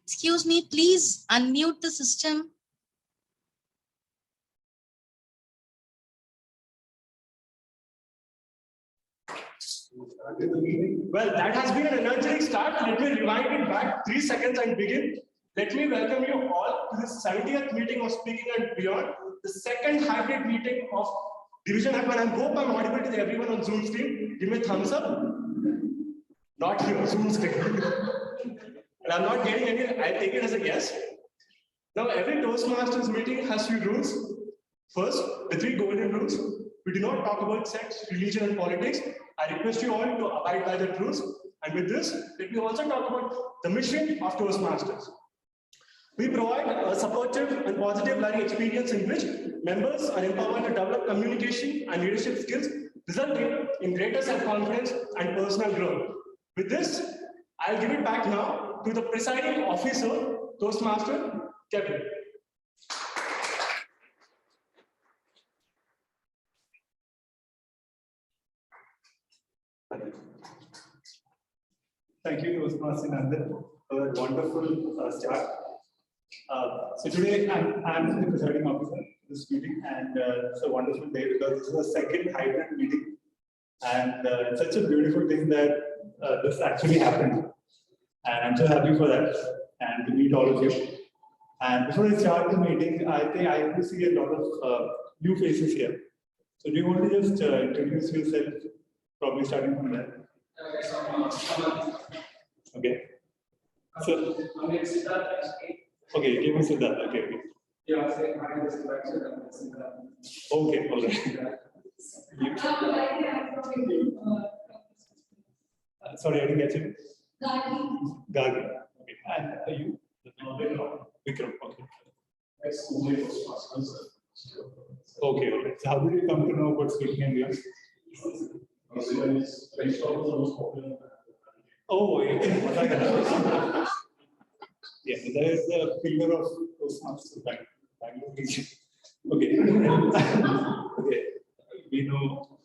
Excuse me, please unmute the system. Well, that has been an energetic start. Let me rewind it back 3 seconds and begin. Let me welcome you all to the 70th meeting of Speaking and Beyond, the second hybrid meeting of Division F1. I hope I'm audible to everyone on Zoom screen. Give me a thumbs up. Not here, Zoom screen. And I'm not getting any, I take it as a yes. Now, every Toastmasters meeting has few rules. First, the 3 golden rules. We do not talk about sex, religion, and politics. I request you all to abide by the rules. And with this, let me also talk about the mission of Toastmasters. We provide a supportive and positive learning experience in which members are empowered to develop communication and leadership skills, resulting in greater self-confidence and personal growth. With this, I'll give it back now to the presiding officer, Toastmaster Kevin. Thank you, Toastmaster Nandan, for a wonderful start. So today I'm the presiding officer of this meeting, and it's a wonderful day because this is the second hybrid meeting, and it's such a beautiful thing that this actually happened, and I'm so happy for that and to meet all of you. And before I start the meeting, I think I can see a lot of new faces here. So do you want to just introduce yourself, probably starting from there? Okay. So, okay, give me Siddharth. Okay. Yeah, say hi, this is okay, all right. Sorry, I didn't get you. Gagi. Okay. And are you? Vikram. Okay. Okay, all right. So how did you come to know about Speaking and Beyond? Oh, yeah. Yeah, there is the pillar of Toastmasters Bangalore region. Okay. Okay. We know,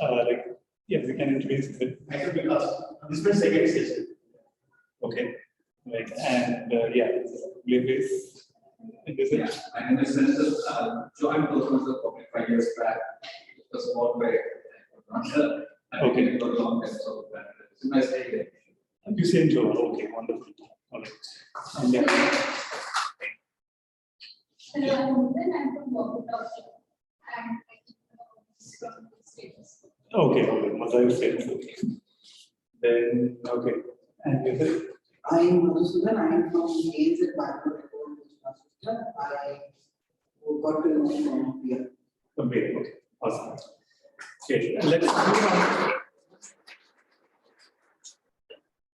like, yes, we can introduce it. This is my second session. Okay. Right. And yeah, Blaze. Yeah, I in the sense of joined Toastmasters probably 5 years back. It was small by okay. For a long time, so it's a nice day. You say Shobha. Okay, wonderful. All right. And yeah. Hello, I'm from Poddar, and from status. Okay, okay. Mazai status. Okay. Then okay. And you say? I'm Madhusudan. I'm from AZ Bangalore. I got to know from here. Okay, okay. Awesome. Okay, let's move on.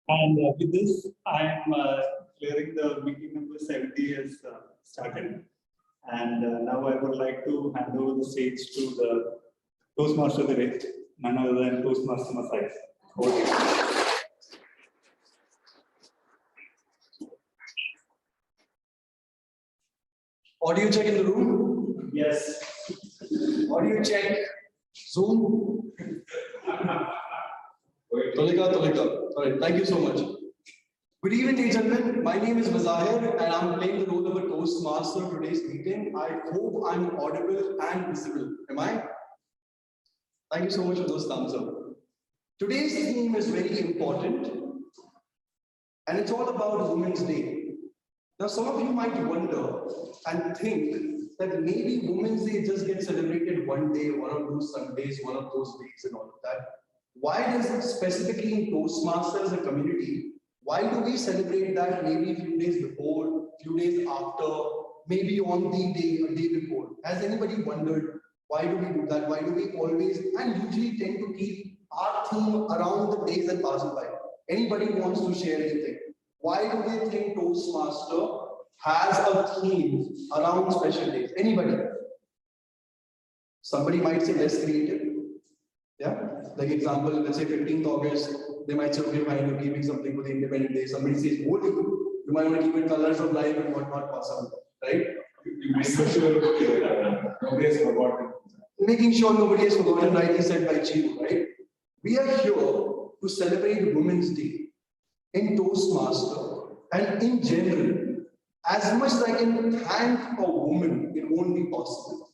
And with this, I'm clearing the meeting number 70 has started. And now I would like to hand over the stage to the Toastmaster of the day, none other than Toastmaster Masai. Audio check in the room? Yes. Audio check. Zoom. Tolika. All right, thank you so much. Good evening, ladies and gentlemen. My name is Mazahir, and I'm playing the role of a Toastmaster in today's meeting. I hope I'm audible and visible. Am I? Thank you so much for those thumbs up. Today's theme is very important, and it's all about Women's Day. Now, some of you might wonder and think that maybe Women's Day just gets celebrated one day, one of those Sundays, one of those weeks, and all of that. Why does it specifically in Toastmasters, a community, why do we celebrate that maybe a few days before, few days after, maybe on the day, a day before? Has anybody wondered why do we do that? Why do we always and usually tend to keep our theme around the days that pass by? Anybody wants to share anything? Why do we think Toastmaster has a theme around special days? Anybody? Somebody might say less creative. Yeah, like example, let's say 15th August, they might say, okay, fine, you're keeping something for the Independence Day. Somebody says, Holi, you might want to keep it colors of life and whatnot possible, right? You make sure nobody has forgotten. Making sure nobody has forgotten, rightly said by Chief, right? We are here to celebrate Women's Day. In Toastmaster, And in general, as much as I can thank a woman, it won't be possible.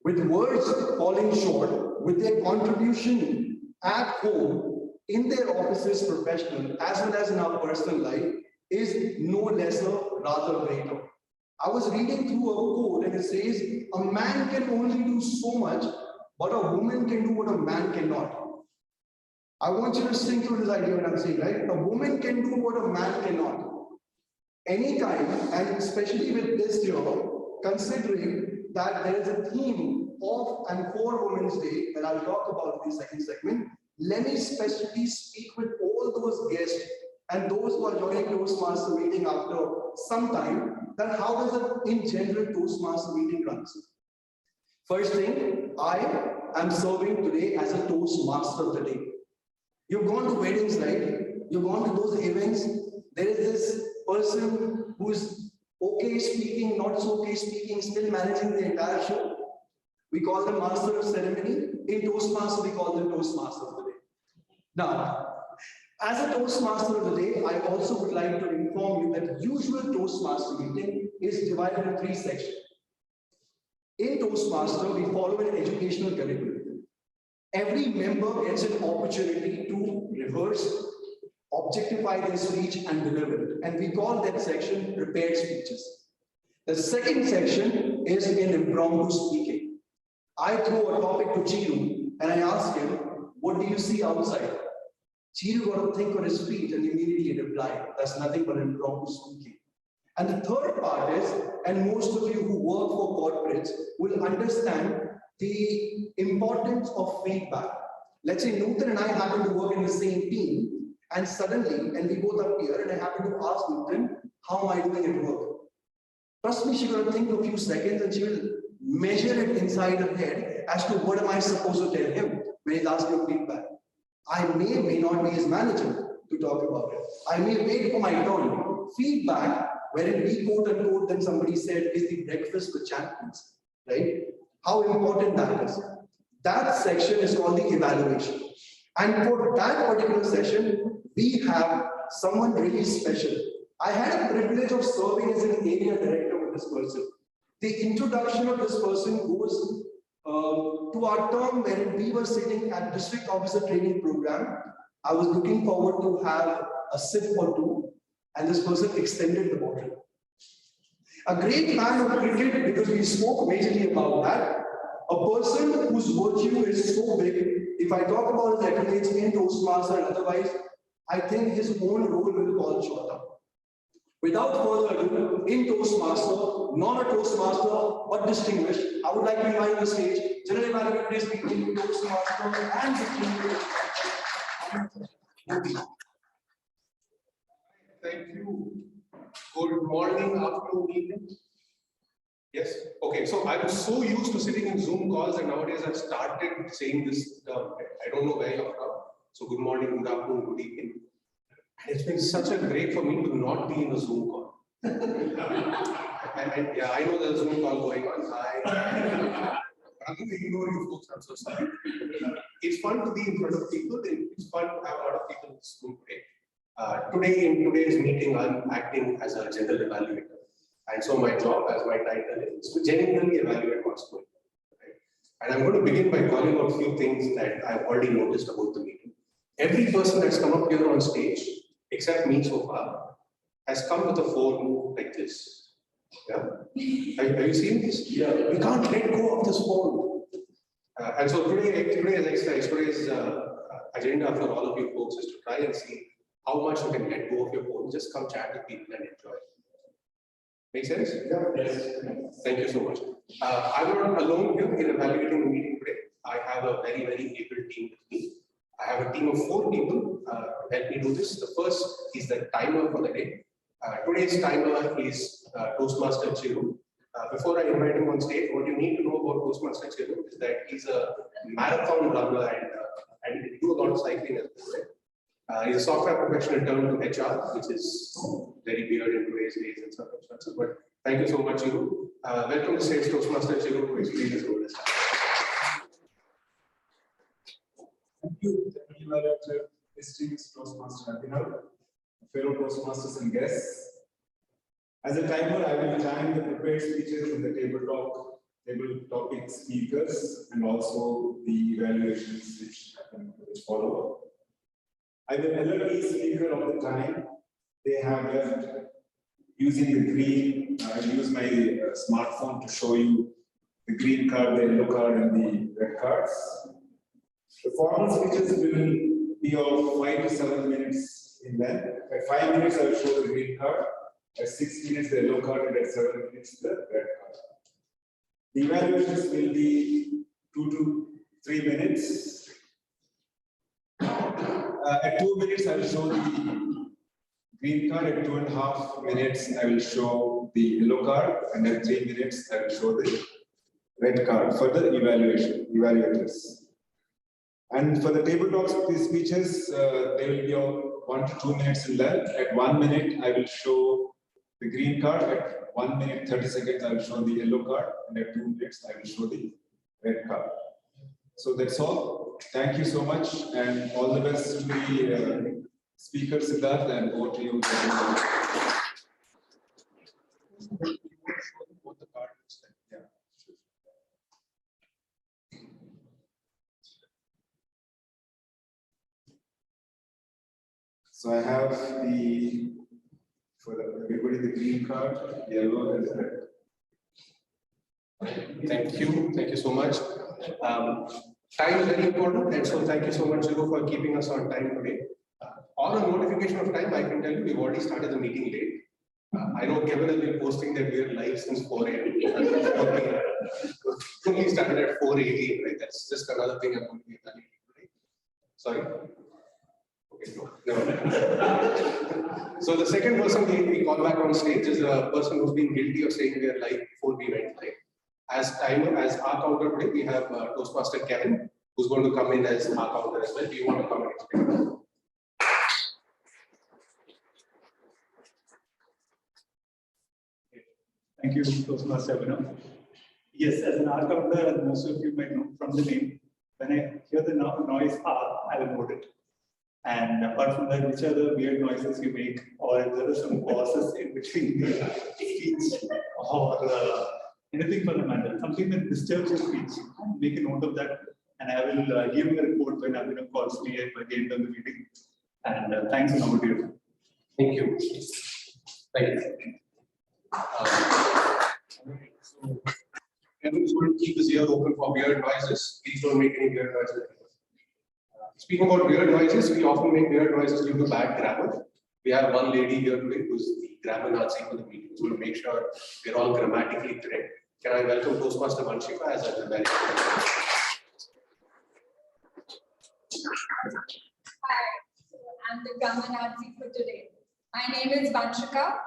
With words falling short, with their contribution at home, in their offices, professional, as well as in our personal life, is no lesser, rather greater. I was reading through a quote and it says, a man can only do so much, but a woman can do what a man cannot. I want you to think through this idea when I'm saying, right? A woman can do what a man cannot. Anytime, and especially with this year, considering that there is a theme of and for Women's Day that I'll talk about in the second segment, let me specifically speak with all those guests and those who are joining Toastmaster meeting after some time, that how does it in general Toastmaster meeting runs. First thing, I am serving today as a Toastmaster of the day. You've gone to weddings, right? You've gone to those events. There is this person who's okay speaking, not so okay speaking, still managing the entire show. We call them master of ceremony. In Toastmaster, we call them Toastmaster of the day. Now, as a Toastmaster of the day, I also would like to inform you that usual Toastmaster meeting is divided into 3 sections. In Toastmaster, we follow an educational curriculum. Every member gets an opportunity to rehearse, objectify their speech and deliver it. And we call that section prepared speeches. The second section is in impromptu speaking. I throw a topic to Chiru and I ask him, what do you see outside? Chiru got to think on his feet and immediately reply. That's nothing but impromptu speaking. And the third part is, and most of you who work for corporates will understand the importance of feedback. Let's say Newton and I happen to work in the same team, and suddenly, and we both appear, and I happen to ask Newton, how am I doing at work? Trust me, she's going to think for a few seconds and she will measure it inside her head as to what am I supposed to tell him when he's asking for feedback. I may not be his manager to talk about it. I may wait for my turn. Feedback, wherein we quote unquote, then somebody said, is the breakfast with champions, right? How important that is. That section is called the evaluation. And for that particular session, we have someone really special. I had a privilege of serving as an area director with this person. The introduction of this person goes to our term when we were sitting at district officer training program. I was looking forward to have a sip or two, and this person extended the bottle. A great fan of cricket, because we spoke majorly about that. A person whose virtue is so big, if I talk about his accolades in Toastmaster and otherwise, I think his own role will fall short of. Without further ado, in Toastmaster, not a Toastmaster, but distinguished, I would like to invite on the stage General Manager speaking Toastmaster and distinguished. Thank you. Good morning, afternoon, evening. Yes. Okay. So I'm so used to sitting in Zoom calls, and nowadays I've started saying this term. I don't know where you're from. So good morning, good afternoon, good evening. And it's been such a break for me to not be in a Zoom call. and yeah, I know there's a Zoom call going on. I'm going to ignore you folks. I'm so sorry. It's fun to be in front of people. It's fun to have a lot of people in this room today. Today, in today's meeting, I'm acting as a general evaluator. And so my job, as my title is, to genuinely evaluate what's going on. Right? And I'm going to begin by calling out a few things that I've already noticed about the meeting. Every person that's come up here on stage, except me so far, has come with a phone like this. Yeah? Have you seen this? Yeah. We can't let go of this phone. And so today's exercise, today's agenda for all of you folks is to try and see how much you can let go of your phone. Just come chat with people and enjoy. Make sense? Yeah. Yes. Thank you so much. I'm not alone here in evaluating the meeting today. I have a very, very able team with me. I have a team of 4 people to help me do this. The first is the timer for the day. Today's timer is Toastmaster Chiru. Before I invite him on stage, what you need to know about Toastmaster Chiru is that he's a marathon runner and he do a lot of cycling as well. He's a software professional turned to HR, which is very weird in today's days and circumstances. But thank you so much, Chiru. Welcome to stage Toastmaster Chiru to explain his role. Thank you, General Manager, distinguished Toastmaster Abhinav. fellow Toastmasters and guests. As a timer, I will time the prepared speeches and the table topic speakers, and also the evaluations which follow. I will alert each speaker of the time they have left. Using the green, I will use my smartphone to show you the green card, the yellow card, and the red cards. The formal speeches will be of 5 to 7 minutes in length. At 5 minutes, I will show the green card. At 6 minutes, the yellow card, and at 7 minutes, the red card. The evaluations will be 2 to 3 minutes. At 2 minutes, I will show the green card. At 2.5 minutes, I will show the yellow card, and at 3 minutes, I will show the red card for the evaluators. And for the table talks, these speeches, they will be of 1 to 2 minutes in length. At 1 minute, I will show the green card. At 1 minute 30 seconds, I will show the yellow card, and at 2 minutes, I will show the red card. So that's all. Thank you so much, and all the best to the speaker, Siddharth, and over to you. So I have for everybody the green card, yellow, and red. Thank you so much. Time is very important, and so thank you so much, Shobha, for keeping us on time today. On a notification of time, I can tell you we've already started the meeting late. I know Kevin has been posting that we are live since 4 a.m. We only started at 4:18, right? That's just another thing I'm going to be evaluating today. Sorry. Okay, no. So the second person we call back on stage is a person who's been guilty of saying we are live before we went live. As our counter today, we have Toastmaster Kevin, who's going to come in as our counter as well. Do you want to come and explain? Thank you, Toastmaster Vikram. Yes, as an art counter, as most of you might know from the name, when I hear the noise R, I will note it. And apart from that, which are the weird noises you make, or if there are some pauses in between the speech, or anything for the matter, something that disturbs your speech, make a note of that, and I will give you a report when Abhinav calls me at the end of the meeting. And thanks and over to you. Thank you. Thank you. So, Kevin's going to keep his ear open for weird noises. Please don't make any weird noises. Speaking about weird noises, we often make weird noises due to bad grammar. We have one lady here today who's the grammar Nazi for the meeting, who's going to make sure we're all grammatically correct. Can I welcome Toastmaster Vanshika as a grammarian? Hi, I'm the grammar Nazi for today. My name is Vanshika,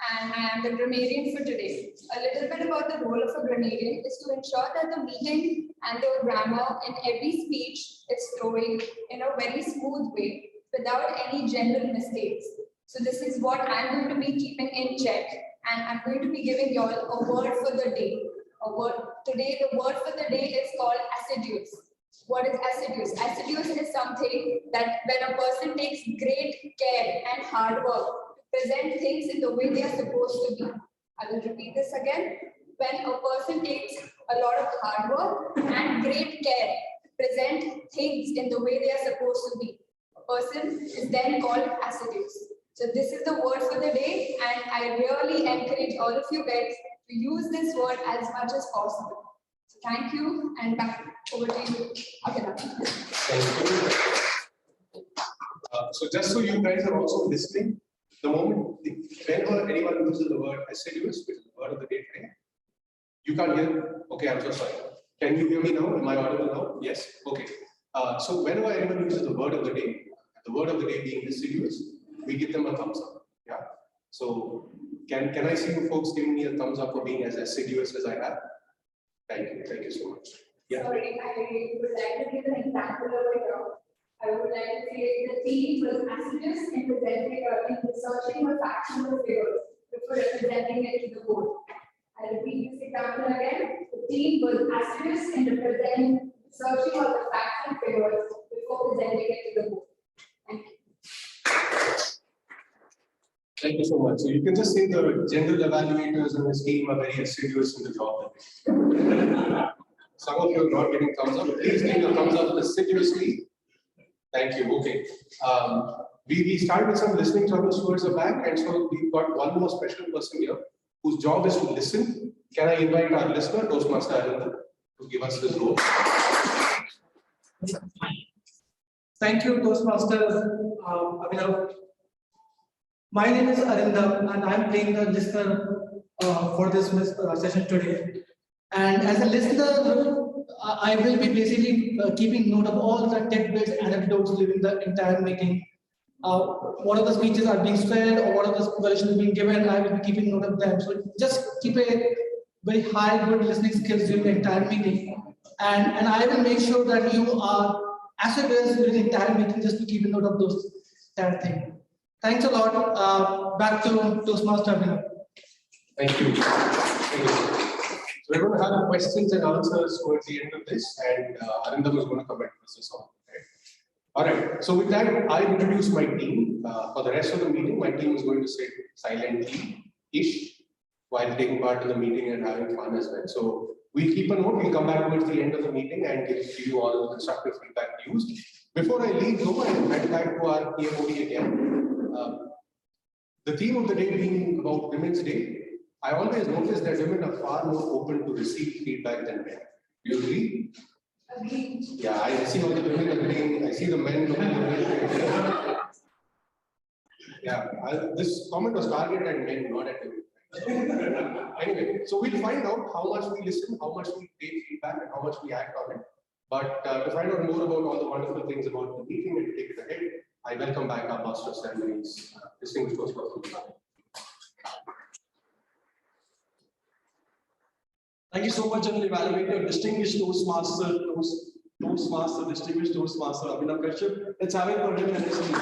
and I am the grammarian for today. A little bit about the role of a grammarian is to ensure that the meaning and the grammar in every speech is flowing in a very smooth way without any general mistakes. So this is what I'm going to be keeping in check, and I'm going to be giving you all a word for the day. The word for the day is called assiduous. What is assiduous? Assiduous is something that when a person takes great care and hard work to present things in the way they are supposed to be. I will repeat this again. When a person takes a lot of hard work and great care to present things in the way they are supposed to be, a person is then called assiduous. So this is the word for the day, and I really encourage all of you guys to use this word as much as possible. So thank you, and back over to you, Abhinav. Thank you. So just so you guys are also listening, the moment whenever anyone uses the word assiduous, which is the word of the day today, you can't hear. Okay, I'm so sorry. Can you hear me now? Am I audible now? Yes. Okay. So whenever anyone uses the word of the day being assiduous, we give them a thumbs up. Yeah. So can I see you folks giving me a thumbs up for being as assiduous as I have? Thank you. Thank you so much. Yeah. Sorry, I would like to give an example of it. I would like to say the team was assiduous in presenting in researching or factual figures before representing it to the board. I repeat this example again. The team was assiduous in representing, searching all the facts and figures before presenting it to the board. Thank you. Thank you so much. So you can just say the general evaluators and his team are very assiduous in the job. Some of you are not getting thumbs up. Please give a thumbs up assiduously. Thank you. Okay. We started with some listening troubles towards the back, and so we've got one more special person here whose job is to listen. Can I invite our listener, Toastmaster Arinda, to give us his role? Thank you, Toastmasters. Abhinav. My name is Arinda, and I'm playing the listener for this session today. And as a listener, I will be basically keeping note of all the tidbits, anecdotes during the entire meeting. What are the speeches are being said, or what are the suggestions being given? I will be keeping note of them. So just keep a very high, good listening skills during the entire meeting, and I will make sure that you are assiduous during the entire meeting, just to keep a note of those entire thing. Thanks a lot. Back to Toastmaster Abhinav. Thank you. Thank you. So we're going to have questions and answers towards the end of this, and Arindam is going to comment this on. All right. So with that, I introduce my team. For the rest of the meeting, my team is going to sit silently-ish while taking part in the meeting and having fun as well. So we'll keep a note. We'll come back towards the end of the meeting and give you all the constructive feedback used. Before I leave, though, and head back to our PMOD again. The theme of the day being about Women's Day, I always notice that women are far more open to receive feedback than men. Do you agree? Agreed. Yeah, I see all the women agreeing. I see the men looking at Yeah, this comment was targeted at men, not at women. Anyway, so we'll find out how much we listen, how much we take feedback, and how much we act on it. But to find out more about all the wonderful things about the meeting and to take it ahead, I welcome back our Master of Ceremonies, distinguished Toastmaster. Thank you so much, General Evaluator, distinguished Toastmaster, distinguished Toastmaster Abhinav Kashyap. Let's have it for him and his team.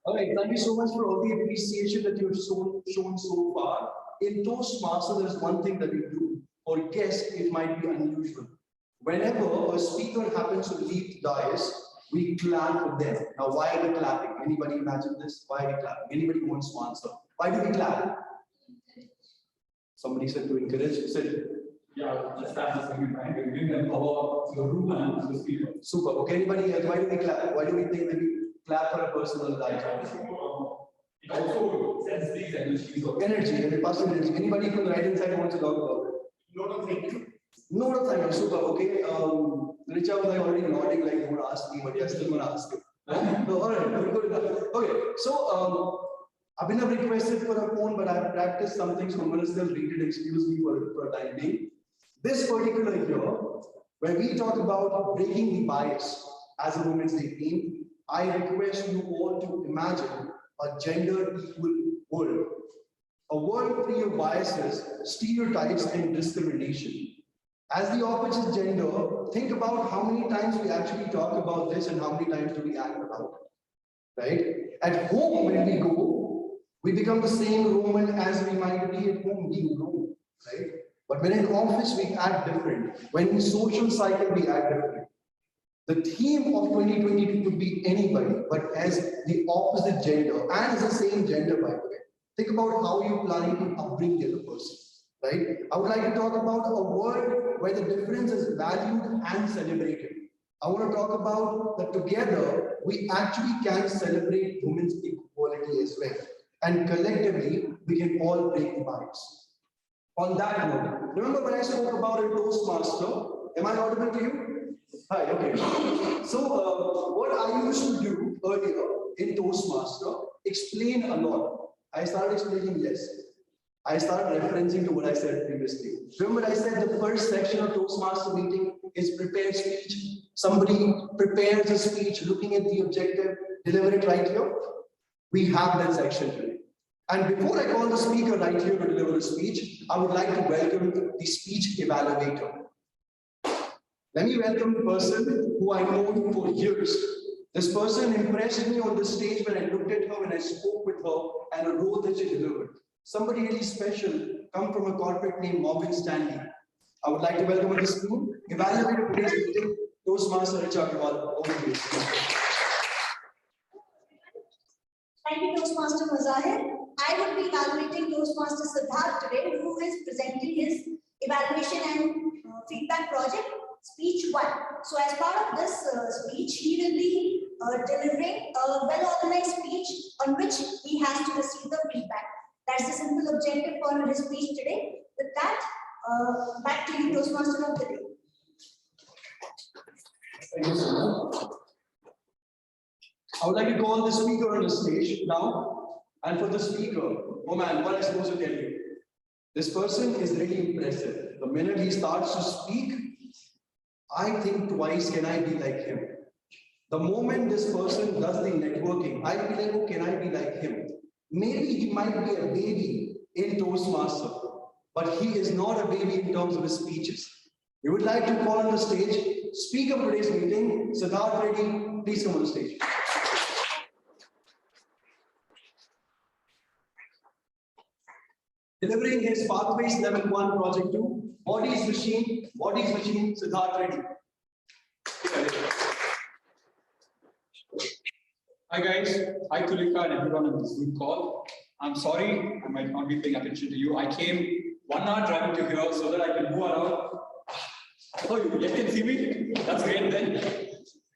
All right, thank you so much for all the appreciation that you've shown so far. In Toastmaster, there's one thing that we do. For guests, it might be unusual. Whenever a speaker happens to leave the dais, we clap for them. Now, why are we clapping? Anybody imagine this? Why are we clapping? Anybody wants to answer? Why do we clap? Somebody said to encourage. Said, Yeah, just as a second time, we bring them power to the room and to the speaker. super. Okay, anybody else? Why do we clap? Why do we think that we clap for a person on the dais? It also sends these energies of Energy, and it passes energy. Anybody from the right hand side wants to talk about it? not of thank you. No, no, thank you. Super. Okay. Richa was like already nodding, like, don't ask me, but you're still gonna ask him. No, all right, good enough. Okay, so Abhinav requested for a phone, but I've practiced some things, so I'm gonna still read it. Excuse me for a time being. This particular year, when we talk about breaking the bias as a Women's Day theme, I request you all to imagine a gender-equal world. A world free of biases, stereotypes, and discrimination. As the opposite gender, think about how many times we actually talk about this and how many times do we act about it, right? At home, when we go, we become the same Roman as we might be at home being Roman, right? But when in office, we act different. When in social cycle, we act different. The theme of 2022 could be anybody, but as the opposite gender and as the same gender, by the way. Think about how you're planning to upbring the other person, right? I would like to talk about a world where the difference is valued and celebrated. I want to talk about that together, we actually can celebrate women's equality as well. And collectively, we can all break the bias. On that note, remember when I spoke about a Toastmaster? Am I audible to you? Hi, okay. So, what I used to do earlier in Toastmaster, explain a lot. I started explaining less. I started referencing to what I said previously. Remember I said the first section of Toastmaster meeting is prepared speech. Somebody prepares a speech looking at the objective, deliver it right here. We have that section today. And before I call the speaker right here to deliver a speech, I would like to welcome the speech evaluator. Let me welcome the person who I know for years. This person impressed me on the stage when I looked at her, when I spoke with her, and a role that she delivered. Somebody really special, come from a corporate named Morgan Stanley. I would like to welcome this team. Evaluator today's meeting, Toastmaster Richard. Over to you. Toastmaster Mazahir. I will be evaluating Toastmaster Siddharth today, who is presenting his evaluation and feedback project, speech 1. So as part of this speech, he will be delivering a well-organized speech on which he has to receive the feedback. That's the simple objective for his speech today. With that, back to you, Toastmaster of the day. Thank you so much. I would like to call the speaker on the stage now. And for the speaker, oh man, what am I supposed to tell you? This person is really impressive. The minute he starts to speak, I think twice, can I be like him? The moment this person does the networking, I feel like, oh, can I be like him? Maybe he might be a baby in Toastmaster, but he is not a baby in terms of his speeches. We would like to call on the stage, speaker of today's meeting, Siddharth Reddy, please come on the stage. Delivering his Pathways Level 1 Project 2, Bodies Machine, Siddharth Reddy. Hi guys, hi Tulika and everyone on this Zoom call. I'm sorry, I might not be paying attention to you. I came 1 hour driving to here so that I can move around. Oh, you yet can see me? That's great then.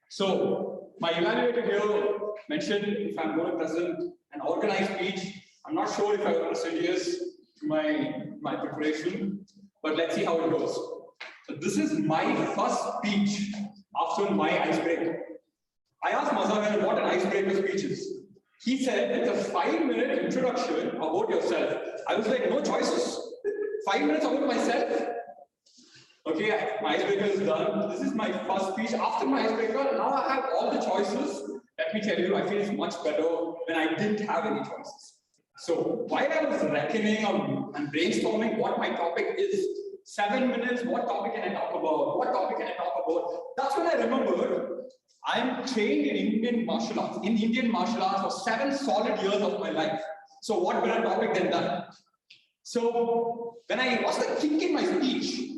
So, my evaluator here mentioned if I'm going to present an organized speech. I'm not sure if I was serious to my preparation, but let's see how it goes. So this is my first speech after my icebreaker. I asked Mazahir what an icebreaker speech is. He said it's a 5-minute introduction about yourself. I was like, no choices. 5 minutes about myself. Okay, my icebreaker is done. This is my first speech. After my icebreaker, now I have all the choices. Let me tell you, I feel it's much better when I didn't have any choices. So while I was reckoning and brainstorming what my topic is, 7 minutes, what topic can I talk about? What topic can I talk about? That's when I remembered I'm trained in Indian martial arts. In Indian martial arts for 7 solid years of my life. So what better topic than that? So when I was the kick in my speech,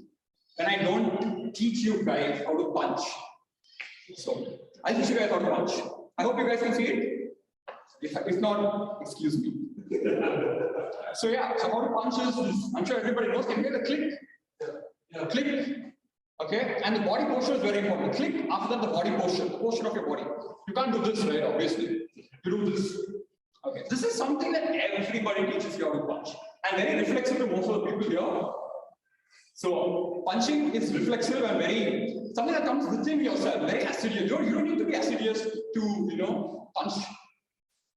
when I don't teach you guys how to punch. So I'll teach you guys how to punch. I hope you guys can see it. If not, excuse me. So yeah, so how to punch is, I'm sure everybody knows, can you hear the click? Yeah. Click. Okay, and the body posture is very important. Click, after that the body posture, the posture of your body. You can't do this, right, obviously. You do this. Okay, this is something that everybody teaches you how to punch. And very reflexive to most of the people here. So punching is reflexive and very, something that comes within yourself, very assiduous. You don't need to be assiduous to, punch.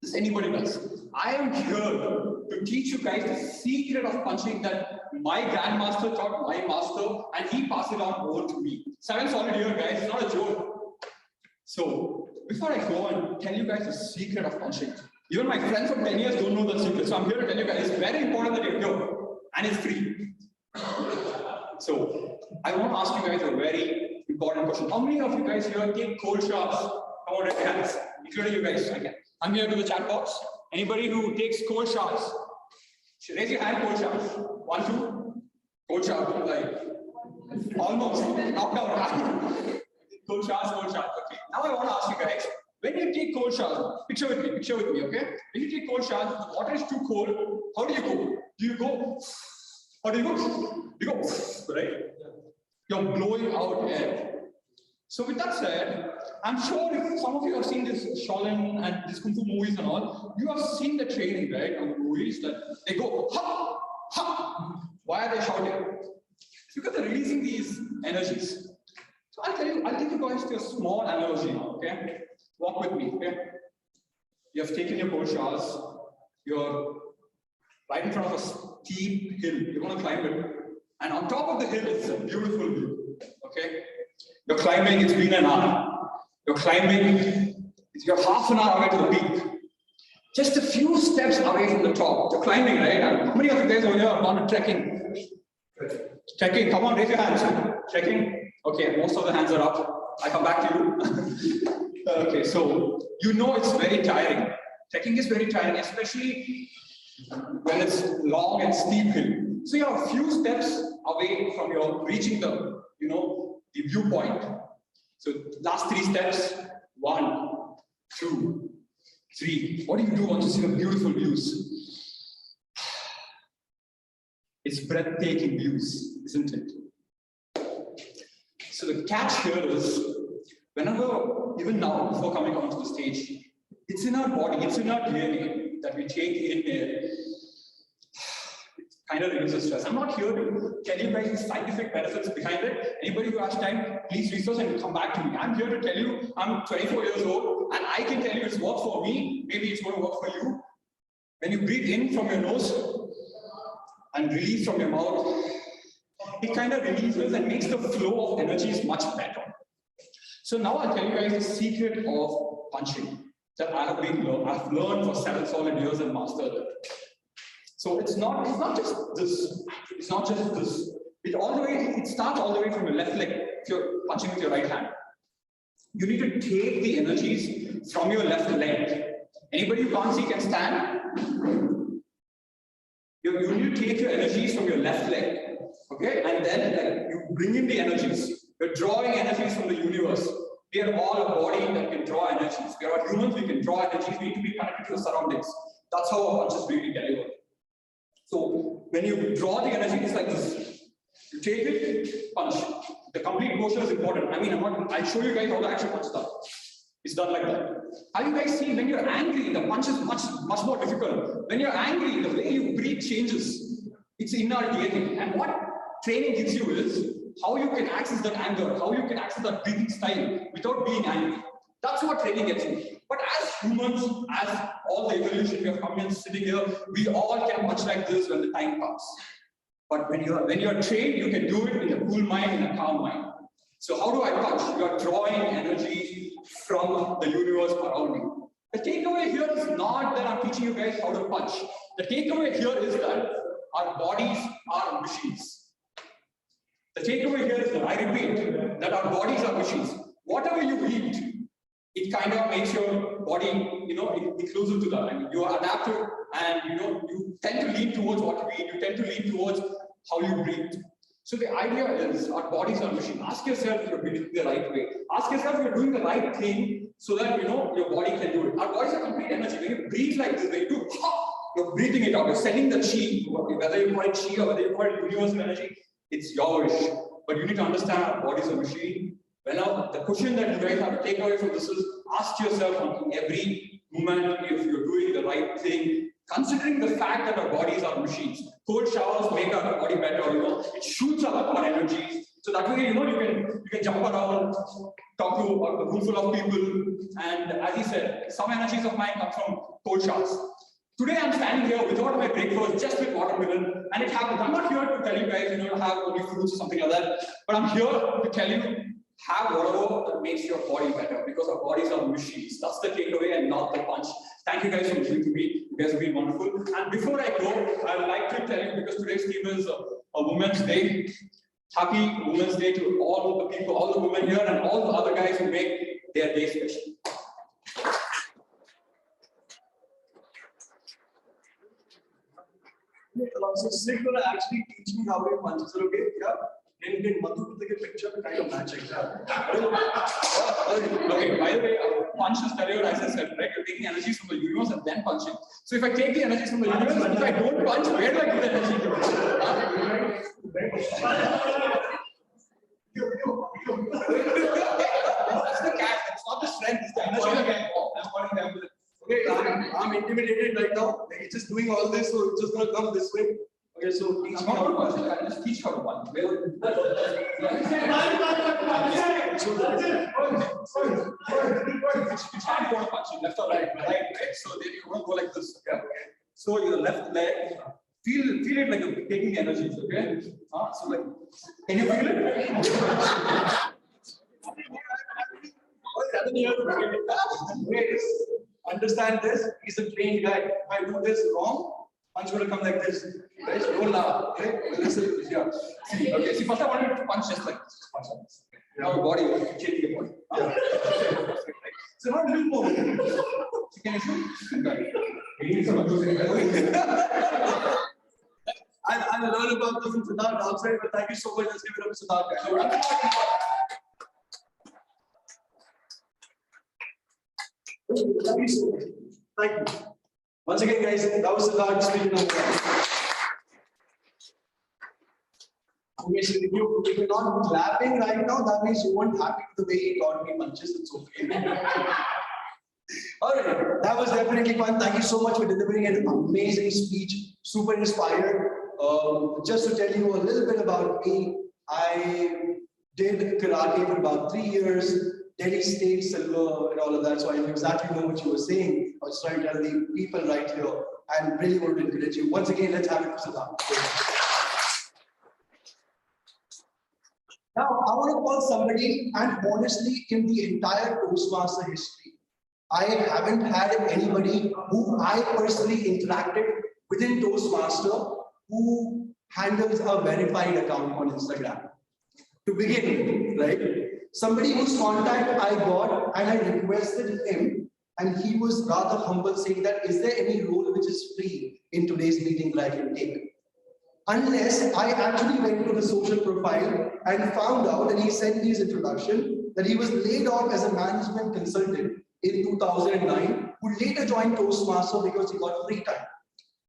This anybody does. I am here to teach you guys the secret of punching that my grandmaster taught my master, and he passed it on over to me. 7 solid years, guys, it's not a joke. So, before I go and tell you guys the secret of punching, even my friends from 10 years don't know the secret. So, I'm here to tell you guys, it's very important that you're here, and it's free. So, I want to ask you guys a very important question. How many of you guys here take cold showers? Come on, raise your hands, including you guys. Okay. I'm here to the chat box. Anybody who takes cold showers, raise your hand, cold showers. 1, 2, cold shower, like almost knocked out. Cold showers. Okay. Now I want to ask you guys, when you take cold showers, picture with me, okay? When you take cold showers, the water is too cold. How do you go? Do you go? How do you go? You go, right? You're blowing out air. So with that said, I'm sure if some of you have seen this Shaolin and these Kung Fu movies and all, you have seen the training, right, on the movies that they go, ha, ha. Why are they shouting? It's because they're releasing these energies. So I'll take you guys to a small analogy now, okay? Walk with me, okay? You have taken your cold showers, you're right in front of a steep hill, you're going to climb it. And on top of the hill is a beautiful view, okay? You're climbing, it's been an hour. You're climbing, you're half an hour away to the peak. Just a few steps away from the top. You're climbing, right? How many of you guys over here have gone trekking? Trekking, come on, raise your hands. Trekking? Okay, most of the hands are up. I come back to you. Okay, so you know it's very tiring. Trekking is very tiring, especially when it's long and steep hill. So you're a few steps away from your reaching the, the viewpoint. So last 3 steps, 1, 2, 3. What do you do once you see the beautiful views? It's breathtaking views, isn't it? So the catch here is, whenever, even now, before coming onto the stage, it's in our body, it's in our DNA that we take in air. It kind of reduces stress. I'm not here to tell you guys the scientific benefits behind it. Anybody who has time, please research and come back to me. I'm here to tell you, I'm 24 years old, and I can tell you it's worked for me. Maybe it's going to work for you. When you breathe in from your nose and release from your mouth, it kind of releases and makes the flow of energies much better. So now I'll tell you guys the secret of punching that I've learned for 7 solid years and mastered it. So it's not just this. It's not just this. It starts all the way from your left leg. If you're punching with your right hand, you need to take the energies from your left leg. Anybody who can't see can stand. You need to take your energies from your left leg, okay, and then you bring in the energies. You're drawing energies from the universe. We are all a body that can draw energies. We are humans, we can draw energies. We need to be connected to the surroundings. That's how a punch is really delivered. So when you draw the energy, it's like this. You take it, punch. The complete motion is important. I mean, I'll show you guys how the actual punch is done. It's done like that. Have you guys seen when you're angry, the punch is much more difficult. When you're angry, the way you breathe changes. It's in our DNA. And what training gives you is how you can access that anger, how you can access that breathing style without being angry. That's what training gets you. But as humans, as all the evolution we have come in sitting here, we all can punch like this when the time comes. But when you're trained, you can do it in a cool mind, in a calm mind. So how do I punch? You are drawing energy from the universe around you. The takeaway here is not that I'm teaching you guys how to punch. The takeaway here is that our bodies are machines. The takeaway here is that, I repeat, that our bodies are machines. Whatever you eat, it kind of makes your body, inclusive to that. I mean, you are adaptive, and you tend to lean towards what you eat. You tend to lean towards how you breathe. So the idea is, our bodies are machines. Ask yourself if you're breathing the right way. Ask yourself if you're doing the right thing so that your body can do it. Our bodies are complete energy. When you breathe like this, when you do, you're breathing it out. You're sending the chi. Whether you call it chi or whether you call it universal energy, it's your wish. But you need to understand our bodies are machine. Well, now, the question that you guys have to take away from this is, ask yourself on every moment if you're doing the right thing, considering the fact that our bodies are machines. Cold showers make our body better, it shoots up our energies. So that way, you can jump around, talk to a room full of people, and as he said, some energies of mine come from cold showers. Today I'm standing here without my breakfast, just with watermelon, and it happens. I'm not here to tell you guys, to have only fruits or something like that, but I'm here to tell you, have whatever that makes your body better, because our bodies are machines. That's the takeaway and not the punch. Thank you guys for listening to me. You guys have been wonderful. And before I go, I'd like to tell you, because today's theme is a Women's Day. Happy Women's Day to all the people, all the women here, and all the other guys who make their day special. So Sid will actually teach me how to punch. Is it okay? Yeah. Then Madhu to take a picture to kind of match it. Okay, by the way, punch is delivered, as I said, right? You're taking energies from the universe and then punching. So if I take the energies from the universe, and if I don't punch, where do I get the energy to? That's the catch. It's not the strength, it's the energy that I want. That's what I'm doing. Okay, I'm intimidated right now. Like, it's just doing all this, so it's just gonna come this way. Okay, so teach me how to punch. I just teach how to punch. So that's it. Which hand you want to punch in, left or right? Right. So then you want to go like this. Okay. So your left leg, feel it like you're taking energies. Okay. So like, can you feel it? Wait, understand this. He's a trained guy. If I do this wrong, punch will come like this. Guys, don't laugh. Okay, listen. Yeah. See, okay. See, first I wanted to punch just like this. Punch like this. Now your body, you change your body. Yeah. So not a little more. So can you shoot? I'll learn about this in Siddharth outside, but thank you so much. Let's give it up to Siddharth. Thank you so much. Thank you. Once again, guys, that was Siddharth speaking number 1. Okay, so if you're not clapping right now, that means you weren't happy with the way he got me punches. It's okay. All right, that was definitely fun. Thank you so much for delivering an amazing speech. Super inspired. Just to tell you a little bit about me, I did karate for about 3 years, Delhi State Silver and all of that. So I exactly know what you were saying. I was trying to tell the people right here and really want to encourage you. Once again, let's have it for Siddharth. Now, I want to call somebody, and honestly, in the entire Toastmaster history, I haven't had anybody who I personally interacted within Toastmaster who handles a verified account on Instagram. To begin with, right? Somebody whose contact I got and I requested him, and he was rather humble, saying that, is there any role which is free in today's meeting that I can take? Unless I actually went to the social profile and found out, and he sent me his introduction, that he was laid off as a management consultant in 2009, who later joined Toastmaster because he got free time.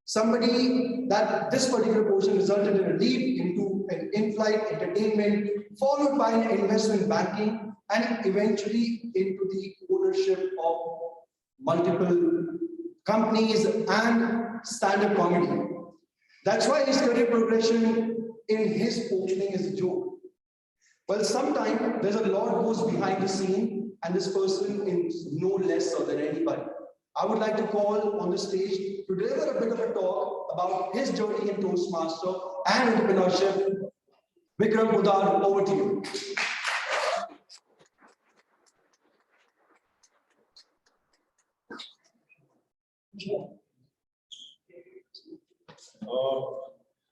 Somebody that this particular portion resulted in a leap into an in-flight entertainment, followed by an investment banking, and eventually into the ownership of multiple companies and stand-up comedy. That's why his career progression in his opening is a joke. Well, sometimes there's a lot goes behind the scene, and this person is no less so than anybody. I would like to call on the stage to deliver a bit of a talk about his journey in Toastmaster and entrepreneurship. Vikram, Poddar, over to you.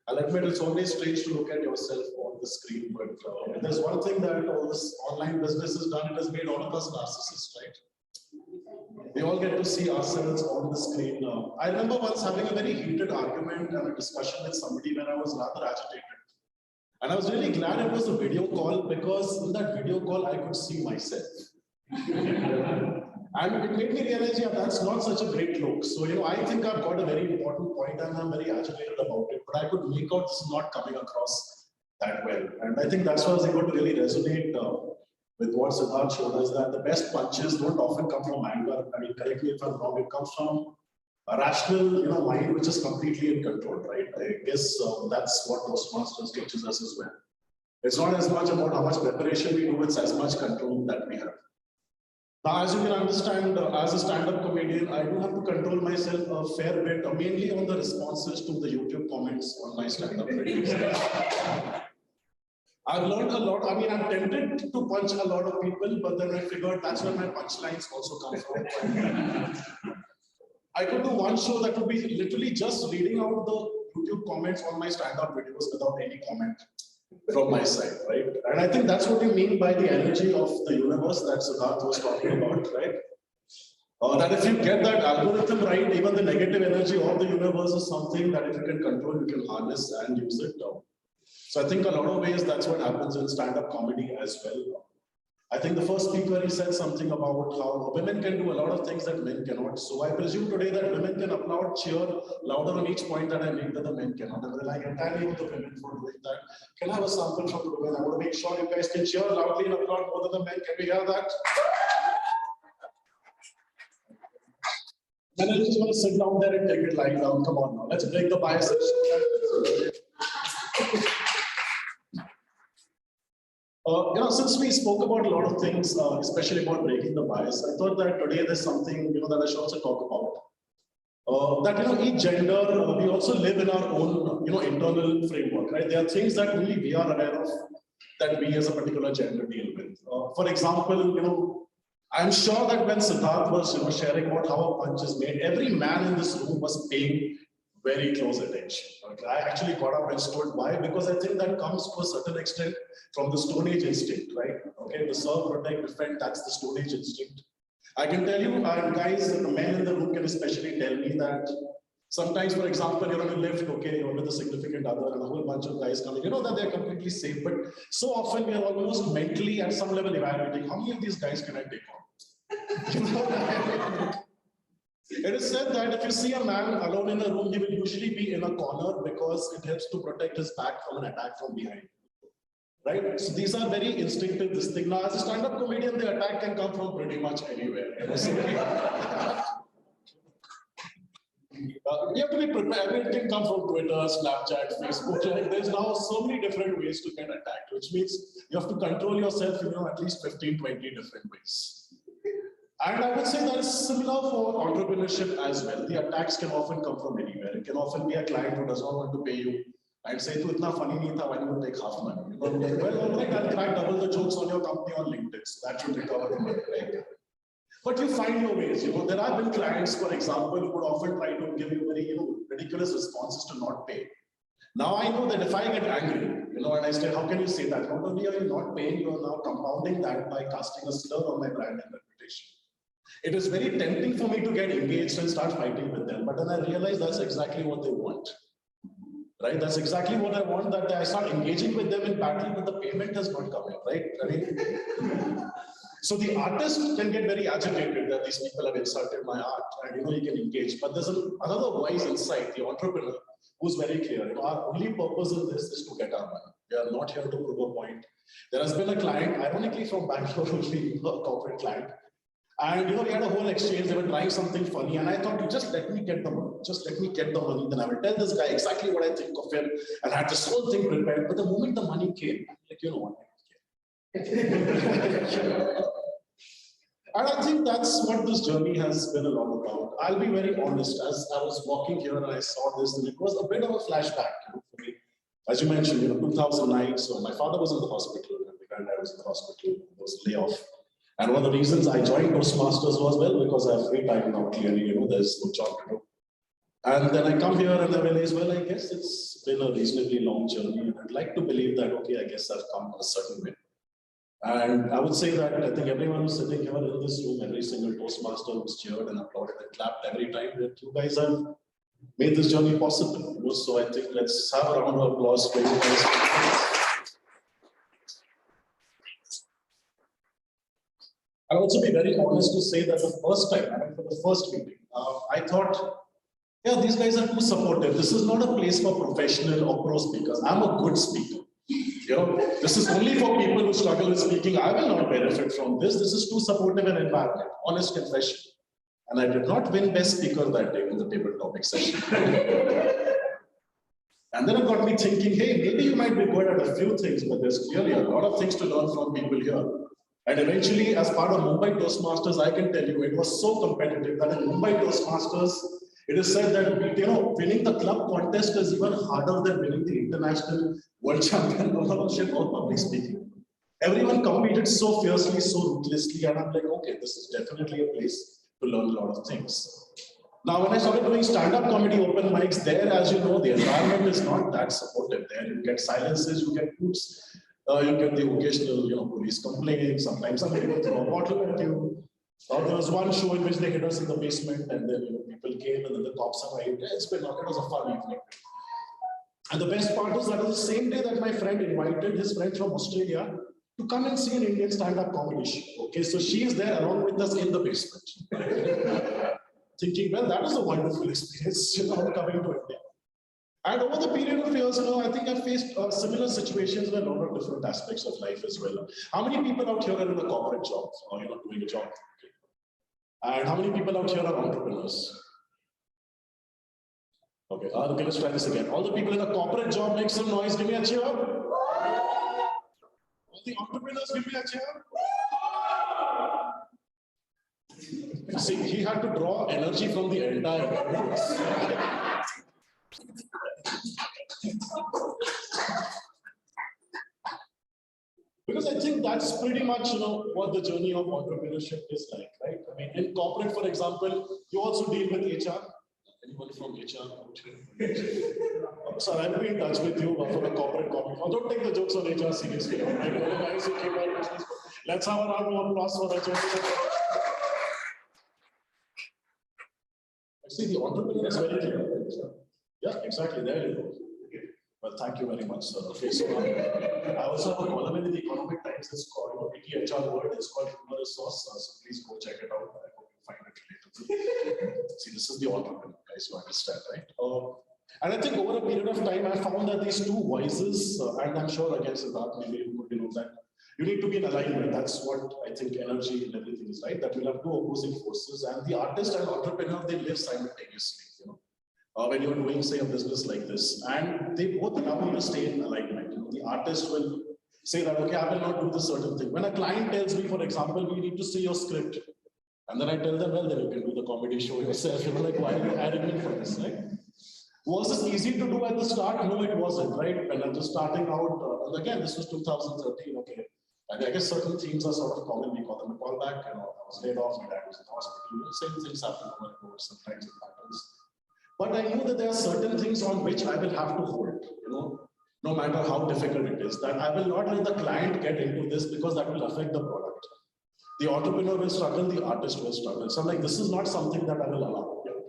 I'll admit it's always strange to look at yourself on the screen, but if there's one thing that all this online business has done, it has made all of us narcissists, right? We all get to see ourselves on the screen now. I remember once having a very heated argument and a discussion with somebody when I was rather agitated. And I was really glad it was a video call, because in that video call, I could see myself. And it made me realize, yeah, that's not such a great look. So, I think I've got a very important point and I'm very agitated about it, but I could make out this is not coming across that well. And I think that's why I was able to really resonate with what Siddharth showed us, that the best punches don't often come from anger. I mean, correct me if I'm wrong, it comes from a rational, mind which is completely in control, right? I guess that's what Toastmasters teaches us as well. It's not as much about how much preparation we do, it's as much control that we have. Now, as you can understand, as a stand-up comedian, I do have to control myself a fair bit, mainly on the responses to the YouTube comments on my stand-up videos. I've learned a lot. I mean, I'm tempted to punch a lot of people, but then I figured that's where my punchlines also come from. I could do one show that would be literally just reading out the YouTube comments on my stand-up videos without any comment from my side, right? And I think that's what you mean by the energy of the universe that Siddharth was talking about, right? That if you get that algorithm right, even the negative energy of the universe is something that if you can control, you can harness and use it. So I think a lot of ways that's what happens in stand-up comedy as well. I think the first speaker, he said something about how women can do a lot of things that men cannot. So I presume today that women can applaud, cheer louder on each point that I make that the men cannot. And I entirely with the women for doing that. Can I have a sample from the women? I want to make sure you guys can cheer loudly and applaud more than the men. Can we hear that? And I just want to sit down there and take it lying down. Come on now, let's break the biases. Since we spoke about a lot of things, especially about breaking the bias, I thought that today there's something that I should also talk about. That each gender, we also live in our own internal framework, right? There are things that only we are aware of that we as a particular gender deal with. For example, I'm sure that when Siddharth was sharing about how a punch is made, every man in this room was paying very close attention. Okay? I actually got up and stood. Why? Because I think that comes to a certain extent from the Stone Age instinct, right? Okay, to serve, protect, defend, that's the Stone Age instinct. I can tell you, guys, the men in the room can especially tell me that sometimes, for example, you're on a lift, okay, you're with a significant other and a whole bunch of guys coming, that they're completely safe, but so often we are almost mentally at some level evaluating, how many of these guys can I take on? It is said that if you see a man alone in a room, he will usually be in a corner because it helps to protect his back from an attack from behind. Right? So these are very instinctive, this thing. Now, as a stand-up comedian, the attack can come from pretty much anywhere. You know, so you have to be prepared. I mean, it can come from Twitter, Snapchat, Facebook. Like, there's now so many different ways to get attacked, which means you have to control yourself, at least 15, 20 different ways. And I would say that's similar for entrepreneurship as well. The attacks can often come from anywhere. It can often be a client who does not want to pay you and say, "Tu itna funny nahi tha, why don't you take half money?" Like, well, all right, I'll crack double the jokes on your company on LinkedIn. So that should recover the money, right? But you find your ways. There have been clients, for example, who would often try to give you very ridiculous responses to not pay. Now I know that if I get angry, and I say, how can you say that? Not only are you not paying, you are now compounding that by casting a slur on my brand and reputation. It is very tempting for me to get engaged and start fighting with them, but then I realize that's exactly what they want. Right? That's exactly what I want, that I start engaging with them in battle, but the payment has not come in, right? I mean, so the artist can get very agitated that these people have insulted my art, and he can engage. But there's another voice inside, the entrepreneur, who's very clear. Our only purpose in this is to get our money. We are not here to prove a point. There has been a client, ironically from Bangalore, only a corporate client. And we had a whole exchange. They were trying something funny, and I thought, just let me get the money. Just let me get the money. Then I will tell this guy exactly what I think of him, and I had this whole thing prepared. But the moment the money came, I'm like, you know what? And I think that's what this journey has been a lot about. I'll be very honest. As I was walking here and I saw this, and it was a bit of a flashback for me. As you mentioned, 2009. So my father was in the hospital, and my granddad was in the hospital. There was a layoff. And one of the reasons I joined Toastmasters was, well, because I have free time now, clearly, there's no job to do. And then I come here and I realize, well, I guess it's been a reasonably long journey. And I'd like to believe that, okay, I guess I've come a certain way. And I would say that I think everyone who's sitting here in this room, every single Toastmaster who's cheered and applauded and clapped every time that you guys have made this journey possible. So I think let's have a round of applause for you guys. I'll also be very honest to say that the first time, for the first meeting, I thought, yeah, these guys are too supportive. This is not a place for professional or pro speakers. I'm a good speaker. This is only for people who struggle with speaking. I will not benefit from this. This is too supportive an environment. Honest confession. And I did not win best speaker that day in the table topic session. And then it got me thinking, hey, maybe you might be good at a few things, but there's clearly a lot of things to learn from people here. And eventually, as part of Mumbai Toastmasters, I can tell you, it was so competitive that in Mumbai Toastmasters, it is said that winning the club contest is even harder than winning the international world championship or public speaking. Everyone competed so fiercely, so ruthlessly, and I'm like, okay, this is definitely a place to learn a lot of things. Now, when I started doing stand-up comedy open mics, there, as you know, the environment is not that supportive. There, you get silences, you get hoots. You get the occasional, police complaining. Sometimes somebody will throw a bottle at you. There was one show in which they hit us in the basement, and then people came, and then the cops arrived. It was a fun evening. And the best part is that it was the same day that my friend invited his friend from Australia to come and see an Indian stand-up comedy show. Okay, so she is there along with us in the basement, thinking, well, that was a wonderful experience, coming to India. And over the period of years, I think I've faced similar situations in a lot of different aspects of life as well. How many people out here are in a corporate job or doing a job? Okay. And how many people out here are entrepreneurs? Okay, let's try this again. All the people in a corporate job, make some noise. Give me a cheer. All the entrepreneurs, give me a cheer. See, he had to draw energy from the entire audience. Because I think that's pretty much, what the journey of entrepreneurship is like, right? I mean, in corporate, for example, you also deal with HR. Anyone from HR? So I'll be in touch with you from a corporate copy. Don't take the jokes on HR seriously. I know the guys who came out. Let's have a round of applause for that. I see the entrepreneur is very clear. Yeah, exactly. There you go. Well, thank you very much, sir. Okay, so I also have a column in the Economic Times. It's called HR Word. It's called Humorous Sauce. So please go check it out. I hope you find it relatable. See, this is the entrepreneur, guys, you understand, right? And I think over a period of time, I found that these two voices, and I'm sure again, Siddharth, maybe you would know that you need to be in alignment. That's what I think energy and everything is, right? That we'll have two opposing forces, and the artist and entrepreneur, they live simultaneously, you know. When you're doing, say, a business like this, and they both allow you to stay in alignment. You know, the artist will say that, okay, I will not do this certain thing. When a client tells me, for example, we need to see your script, and then I tell them, well, then you can do the comedy show yourself. You know, like, why are you hiring me for this, right? Was this easy to do at the start? No, it wasn't, right? When I'm just starting out, and again, this was 2013, okay. I guess certain themes are sort of common. We call them a callback. You know, I was laid off, my dad was in the hospital. You know, same things happen over and over. Sometimes it happens. But I knew that there are certain things on which I will have to hold, you know, no matter how difficult it is, that I will not let the client get into this because that will affect the product. The entrepreneur will struggle, the artist will struggle. So I'm like, this is not something that I will allow. You know?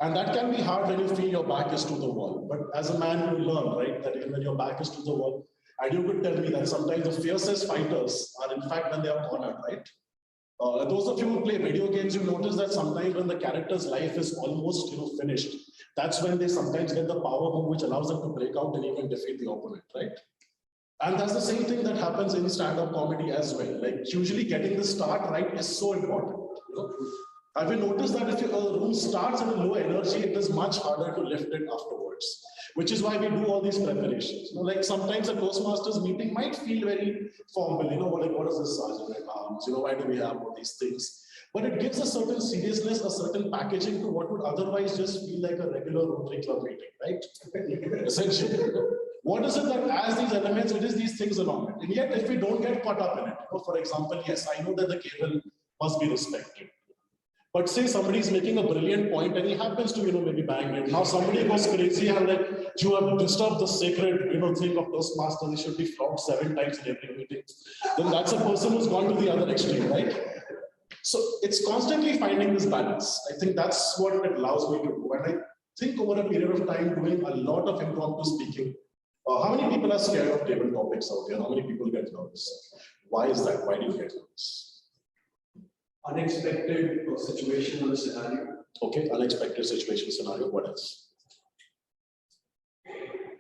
And that can be hard when you feel your back is to the wall. But as a man, you learn, right, that even when your back is to the wall, and you could tell me that sometimes the fiercest fighters are in fact when they are cornered, right? Those of you who play video games, you notice that sometimes when the character's life is almost, you know, finished, that's when they sometimes get the power move which allows them to break out and even defeat the opponent, right? And that's the same thing that happens in stand-up comedy as well. Like usually getting the start right is so important. You know? Have you noticed that if your room starts at a low energy, it is much harder to lift it afterwards? Which is why we do all these preparations. You know, like sometimes a Toastmasters meeting might feel very formal. You know, like what is this sergeant at arms? You know, why do we have all these things? But it gives a certain seriousness, a certain packaging to what would otherwise just feel like a regular Rotary Club meeting, right? Essentially. What is it that as these elements, it is these things along it. And yet, if we don't get caught up in it, you know, for example, yes, I know that the cable must be respected. But say somebody is making a brilliant point and he happens to, you know, maybe bang it. Now somebody goes crazy and like, you have disturbed the sacred, you know, thing of Toastmasters. It should be flogged 7 times in every meeting. Then that's a person who's gone to the other extreme, right? So it's constantly finding this balance. I think that's what it allows me to do. And I think over a period of time, doing a lot of impromptu speaking. How many people are scared of table topics out there? How many people get nervous? Why is that? Why do you get nervous? Unexpected situation or scenario. Okay, unexpected situation scenario. What else?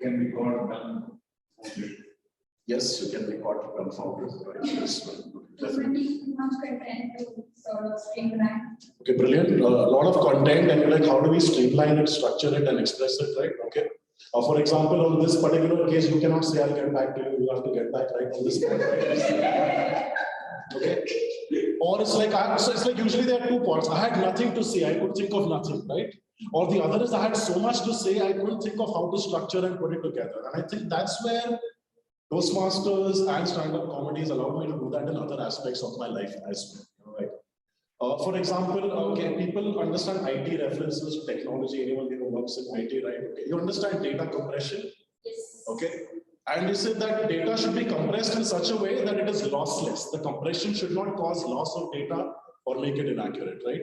Can be caught down. Yes, you can be caught confounded. Right? Yes, Definitely. Too much content to sort of streamline. Okay, brilliant. A lot of content, and you're like, how do we streamline it, structure it, and express it, right? Okay. For example, on this particular case, you cannot say, I'll get back to you. You have to get back right on this point. Okay. Or it's like, so it's like usually there are 2 parts. I had nothing to say. I could think of nothing, right? Or the other is I had so much to say, I couldn't think of how to structure and put it together. And I think that's where Toastmasters and stand-up comedies allowed me to do that in other aspects of my life as well. You know, right? For example, okay, people understand IT references, technology, anyone who works in IT, right? Okay, you understand data compression? Yes. Okay. And you said that data should be compressed in such a way that it is lossless. The compression should not cause loss of data or make it inaccurate, right?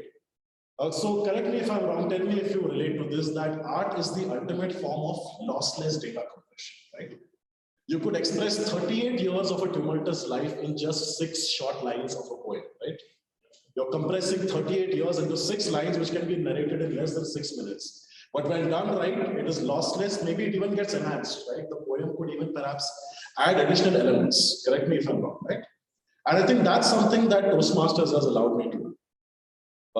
So correct me if I'm wrong, tell me if you relate to this, that art is the ultimate form of lossless data compression, right? You could express 38 years of a tumultuous life in just 6 short lines of a poem, right? You're compressing 38 years into 6 lines, which can be narrated in less than 6 minutes. But when done right, it is lossless. Maybe it even gets enhanced, right? The poem could even perhaps add additional elements. Correct me if I'm wrong, right? And I think that's something that Toastmasters has allowed me to do.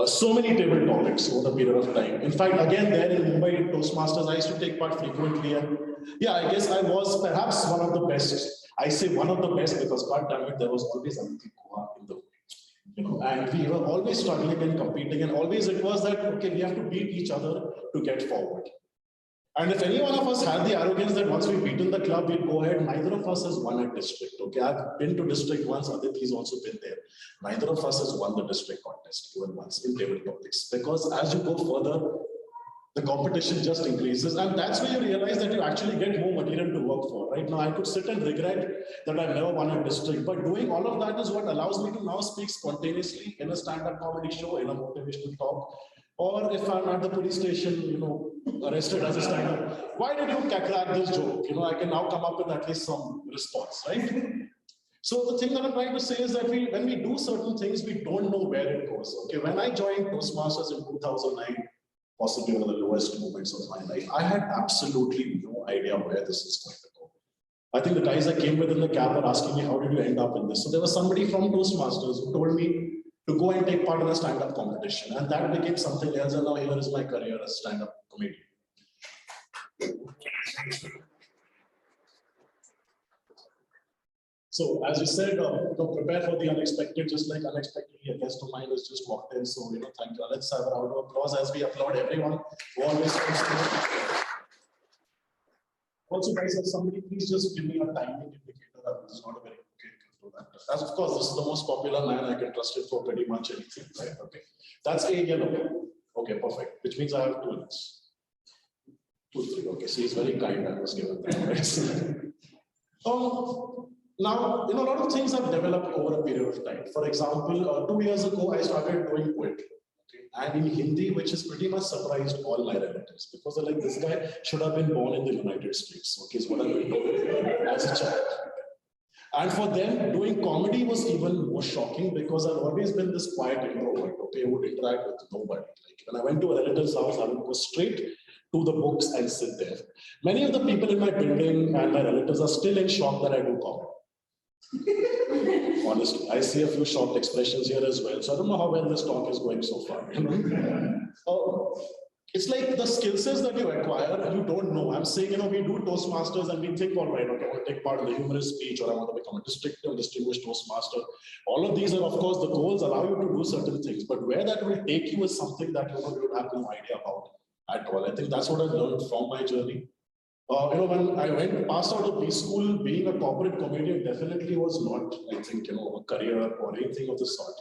So many table topics over the period of time. In fact, again, there in Mumbai, in Toastmasters, I used to take part frequently. And yeah, I guess I was perhaps one of the best. I say one of the best because, God damn it, there was always something in the way. You know, and we were always struggling and competing, and always it was that, okay, we have to beat each other to get forward. And if any one of us had the arrogance that once we've beaten the club, we'd go ahead, neither of us has won a district. Okay, I've been to district once, Aditi's also been there. Neither of us has won the district contest even once in table topics. Because as you go further, the competition just increases, and that's where you realize that you actually get more material to work for. Right now, I could sit and regret that I've never won a district, but doing all of that is what allows me to now speak spontaneously in a stand-up comedy show, in a motivational talk, or if I'm at the police station, you know, arrested as a stand-up. Why did you crack this joke? You know, I can now come up with at least some response, right? So the thing that I'm trying to say is that when we do certain things, we don't know where it goes. Okay, when I joined Toastmasters in 2009. possibly one of the lowest moments of my life. I had absolutely no idea where this is going to go. I think the guys I came with in the cab were asking me, how did you end up in this? So there was somebody from Toastmasters who told me to go and take part in a stand-up competition. And that became something else. And now here is my career as stand-up comedian. So as you said, prepare for the unexpected, just like unexpectedly a guest of mine has just walked in. So, thank you. Let's have a round of applause as we applaud everyone who always comes to. Also, guys, if somebody please just give me a timing indicator. That is not a very okay to do that. As of course, this is the most popular man. I can trust it for pretty much anything, right? Okay. That's a yellow. Okay, perfect. Which means I have 2 minutes. 2, 3. Okay, so he's very kind. I was given that. Right? Now, a lot of things have developed over a period of time. For example, 2 years ago, I started doing poetry. Okay? And in Hindi, which has pretty much surprised all my relatives, because they're like, this guy should have been born in the United States. Okay, is what I've been told as a child. And for them, doing comedy was even more shocking because I've always been this quiet introvert. Okay, I would interact with nobody. Like when I went to a relative's house, I would go straight to the books and sit there. Many of the people in my building and my relatives are still in shock that I do comedy. Honestly, I see a few shocked expressions here as well. So I don't know how well this talk is going so far. It's like the skill sets that you acquire, you don't know. I'm saying, we do Toastmasters and we think, all right, okay, I want to take part in the humorous speech, or I want to become a distinguished Toastmaster. All of these are, of course, the goals allow you to do certain things, but where that will take you is something that you would have no idea about at all. I think that's what I've learned from my journey. When I passed out of B school, being a corporate comedian definitely was not, I think, a career or anything of the sort.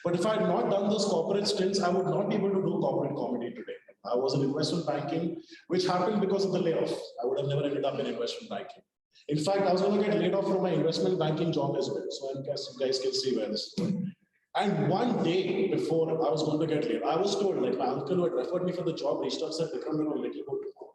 But if I had not done those corporate stints, I would not be able to do corporate comedy today. I was in investment banking, which happened because of the layoff. I would have never ended up in investment banking. In fact, I was going to get laid off from my investment banking job as well. So I guess you guys can see where this is going. And one day before I was going to get laid, I was told, like my uncle who had referred me for the job reached out and said, Vikram, we're going to let you go tomorrow.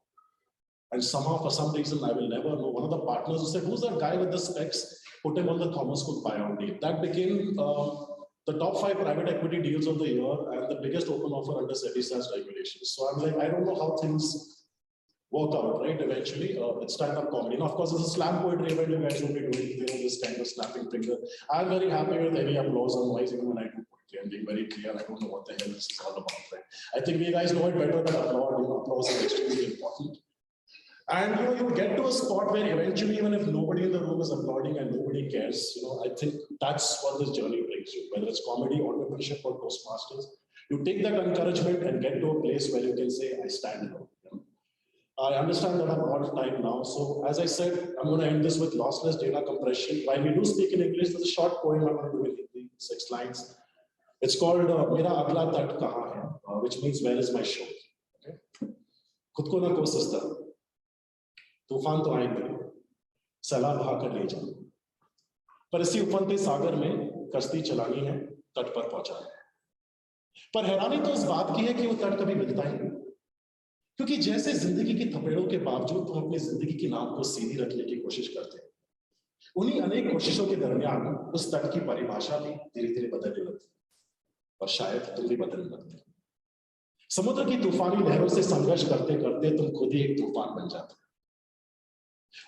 And somehow, for some reason, I will never know. One of the partners who said, who's that guy with the specs? Put him on the Thomas Cook buyout deal. That became the top 5 private equity deals of the year and the biggest open offer under SEBI SAS regulations. So I'm like, I don't know how things work out, right? Eventually, it's stand-up comedy. Now, of course, it's a slam poetry event. You guys will be doing this kind of snapping finger. I'm very happy with any applause or noise, even when I do poetry. I'm being very clear. I don't know what the hell this is all about, right? I think you guys know it better than applaud. Applause is extremely important. And you get to a spot where eventually, even if nobody in the room is applauding and nobody cares, I think that's what this journey brings you. Whether it's comedy, entrepreneurship, or Toastmasters, you take that encouragement and get to a place where you can say, I stand alone. I understand that I'm out of time now. So as I said, I'm going to end this with lossless data compression. While we do speak in English, there's a short poem I'm going to do in Hindi, 6 lines. It's called Mera Agla Tat Kahan Hai, which means where is my show? Okay? Khud ko na kosista. तूफान तो आएंगे सैलाब बहाकर ले जाओ पर इसी उफनते सागर में कश्ती चलानी है तट पर पहुंचाना पर हैरानी तो इस बात की है कि वो तट कभी मिलता ही नहीं क्योंकि जैसे जिंदगी की थपेड़ों के बावजूद तुम अपनी जिंदगी की नाव को सीधी रखने की कोशिश करते हैं उन्हीं अनेक कोशिशों के दरमियान उस तट की परिभाषा भी धीरे-धीरे बदलने लगती और शायद तुम भी बदलने लगते समुद्र की तूफानी लहरों से संघर्ष करते-करते तुम खुद ही एक तूफान बन जाते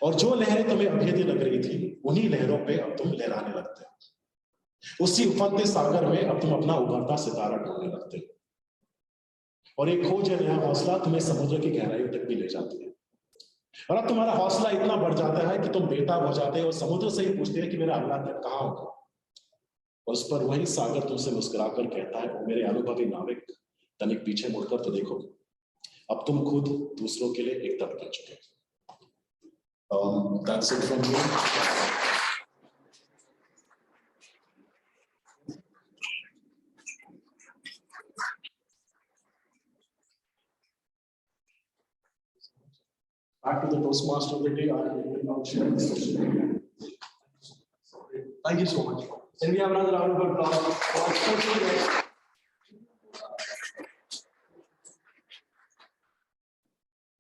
और जो लहरें तुम्हें अभेद्य लग रही थी उन्हीं लहरों पे अब तुम लहराने लगते हो उसी उफनते सागर में अब तुम अपना उभरता सितारा ढूंढने लगते हो और एक खोज है नया हौसला तुम्हें समुद्र की गहराई तक भी ले जाती है और अब तुम्हारा हौसला इतना बढ़ जाता है कि तुम बेताब हो जाते हो और समुद्र से ही पूछते हैं कि मेरा अगला तट कहाँ होगा और उस पर वही सागर तुमसे मुस्कुराकर कहता है मेरे अनुभवी नाविक तनिक पीछे मुड़कर तो देखो अब तुम खुद दूसरों के लिए एक तट बन चुके हो That's it from me. Back to the Toastmaster of the day. I will now share this session. Thank you so much. Can we have another round of applause for our special guest?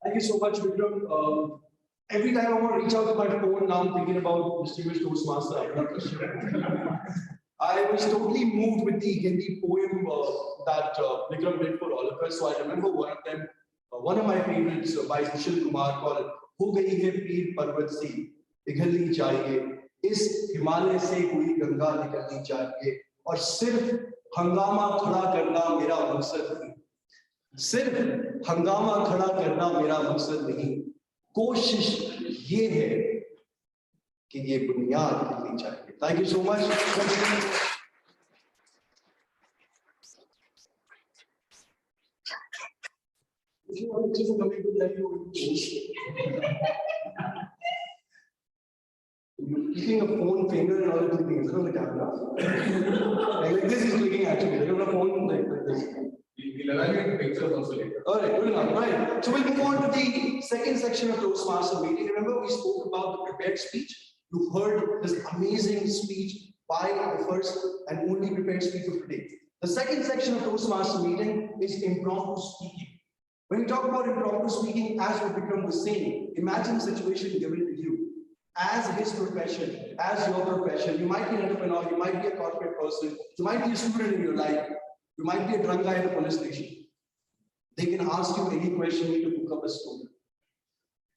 Thank you so much, Vikram. Every time I want to reach out to my phone, now I'm thinking about distinguished Toastmaster. I was totally moved with the Hindi poem that Vikram did for all of us. So I remember one of them, one of my favorites by Sushil Kumar called "Ho gayi hai peer parvat si, पिघलनी चाहिए, इस हिमालय से कोई गंगा निकलनी चाहिए, और सिर्फ हंगामा खड़ा करना मेरा मकसद नहीं, सिर्फ हंगामा खड़ा करना मेरा मकसद नहीं, कोशिश ये है कि ये बुनियाद मिलनी चाहिए। Thank you so much. You're clicking a phone finger and all the clicking. Is it on the camera? Like this is clicking actually. You're on a phone like this. We'll evaluate pictures also later. All right, good enough. Right. So we'll move on to the second section of Toastmaster meeting. Remember, we spoke about the prepared speech. You've heard this amazing speech by the first and only prepared speaker today. The second section of Toastmaster meeting is impromptu speaking. When you talk about impromptu speaking, as what Vikram was saying, imagine a situation given to you. As his profession, as your profession, you might be an entrepreneur, you might be a corporate person, you might be a student in your life, you might be a drunk guy at the police station. They can ask you any question, you need to book up a story.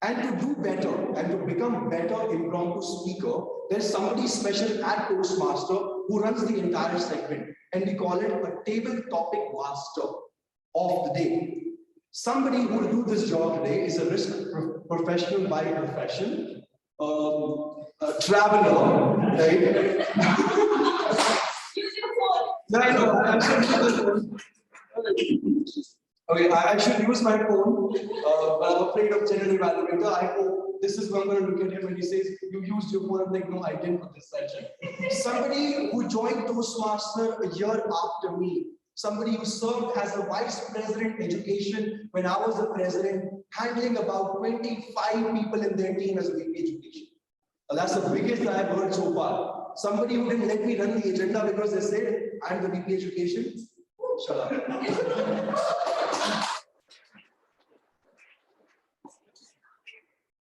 And to do better and to become better impromptu speaker, there's somebody special at Toastmaster who runs the entire segment, and we call it a table topic master of the day. Somebody who will do this job today is a risk professional by profession. Traveler, right? No, I know, I should use the phone. Okay, I should use my phone, but I'm afraid of general evaluator. I hope this is when I'm going to look at him when he says, you used your phone. I'm like, no, I didn't for this session. Somebody who joined Toastmaster a year after me. Somebody who served as a vice president education when I was the president, handling about 25 people in their team as a VP education. That's the biggest I've heard so far. Somebody who didn't let me run the agenda because they said, I'm the VP education. Shut up.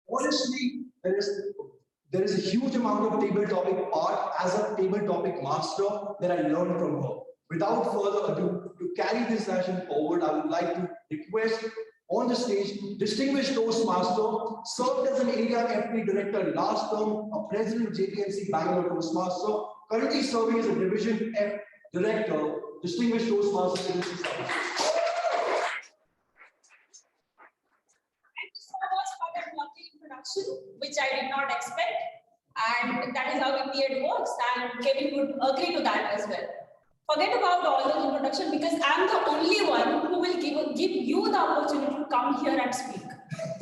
Honestly, there is a huge amount of table topic part as a table topic master that I learned from her. Without further ado, to carry this session forward, I would like to request on the stage, distinguished Toastmaster, served as an area FP director last term, a president of JPMC Bangalore Toastmaster, currently serving as a division F director, distinguished Toastmaster. Thank you so much for that lovely introduction, which I did not expect, and that is how it works, and Kevin would agree to that as well. Forget about all those introductions because I'm the only one who will give you the opportunity to come here and speak.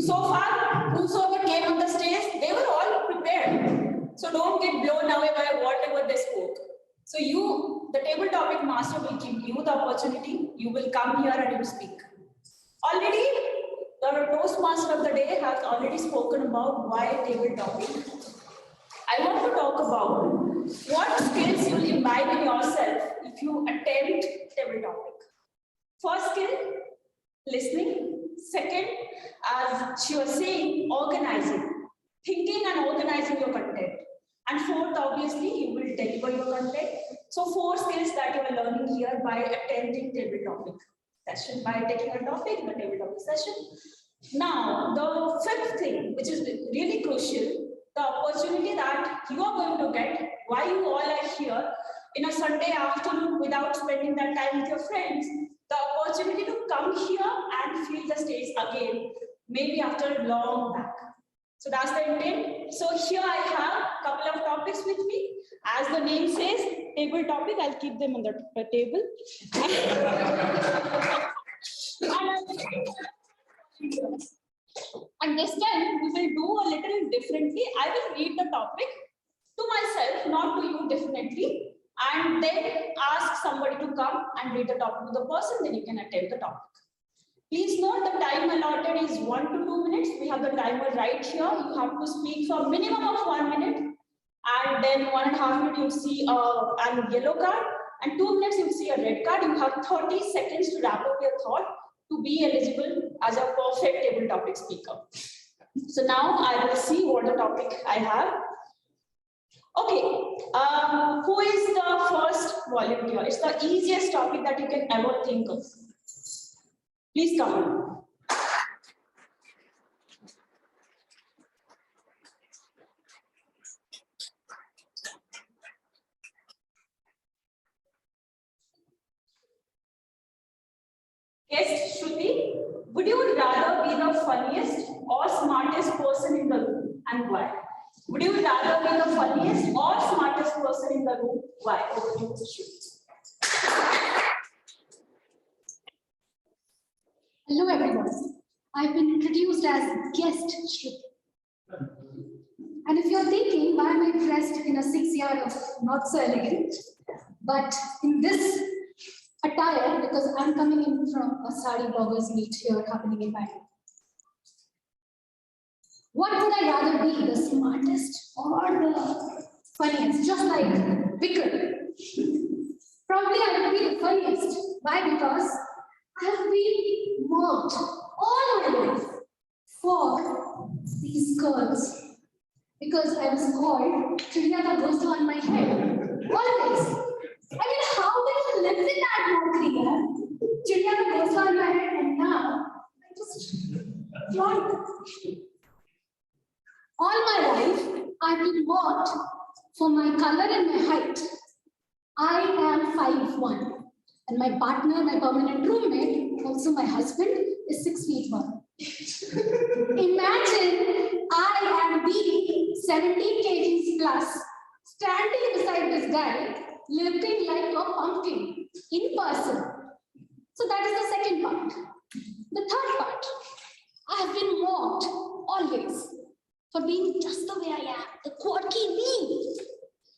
So far, whosoever came on the stage, they were all prepared. So don't get blown away by whatever they spoke. So you, the table topic master, will give you the opportunity. You will come here and you will speak. Already, the Toastmaster of the day has already spoken about why table topic. I want to talk about what skills you will imbibe in yourself if you attend table topic. First skill, listening. Second, as she was saying, organizing. Thinking and organizing your content. And fourth, obviously, you will deliver your content. So 4 skills that you are learning here by attending table topic session, by taking a topic in the table topic session. Now, the 5th thing, which is really crucial, the opportunity that you are going to get while you all are here in a Sunday afternoon without spending that time with your friends, the opportunity to come here and feel the stage again, maybe after a long back. So that's the intent. So here I have a couple of topics with me. As the name says, table topic, I'll keep them on the table. And this time we will do a little differently. I will read the topic to myself, not to you definitely, and then ask somebody to come and read the topic to the person, then you can attend the topic. Please note the time allotted is 1 to 2 minutes. We have the timer right here. You have to speak for a minimum of 1 minute, and then 1.5 minutes you see a yellow card, and 2 minutes you see a red card. You have 30 seconds to wrap up your thought to be eligible as a perfect table topic speaker. So now I will see what the topic I have. Okay, Who is the first volunteer? It's the easiest topic that you can ever think of. Please come on. Guest Shruti, would you rather be the funniest or smartest person in the room, and why? Would you rather be the funniest or smartest person in the room? Why? Over to you, Shruti. Hello everyone. I've been introduced as guest Shruti. And if you're thinking, why am I dressed in a 6 year of not so elegant, but in this attire, because I'm coming in from a sari bloggers meet here happening in Bangalore. What would I rather be, the smartest or the funniest? Just like Vikram. Probably I would be the funniest. Why? Because I have been mocked all my life for these curls. Because I was called Chidiya ka ghosla on my head. Always. I mean, how can you live with that mockery? Chidiya ka ghosla on my head, and now I just flaunt it. All my life, I've been mocked for my color and my height. I am 5'1", and my partner, my permanent roommate, also my husband, is 6 feet 1. Imagine I am being 17 kgs plus, standing beside this guy, looking like a pumpkin in person. So that is the second part. The third part, I have been mocked always for being just the way I am, the quirky me.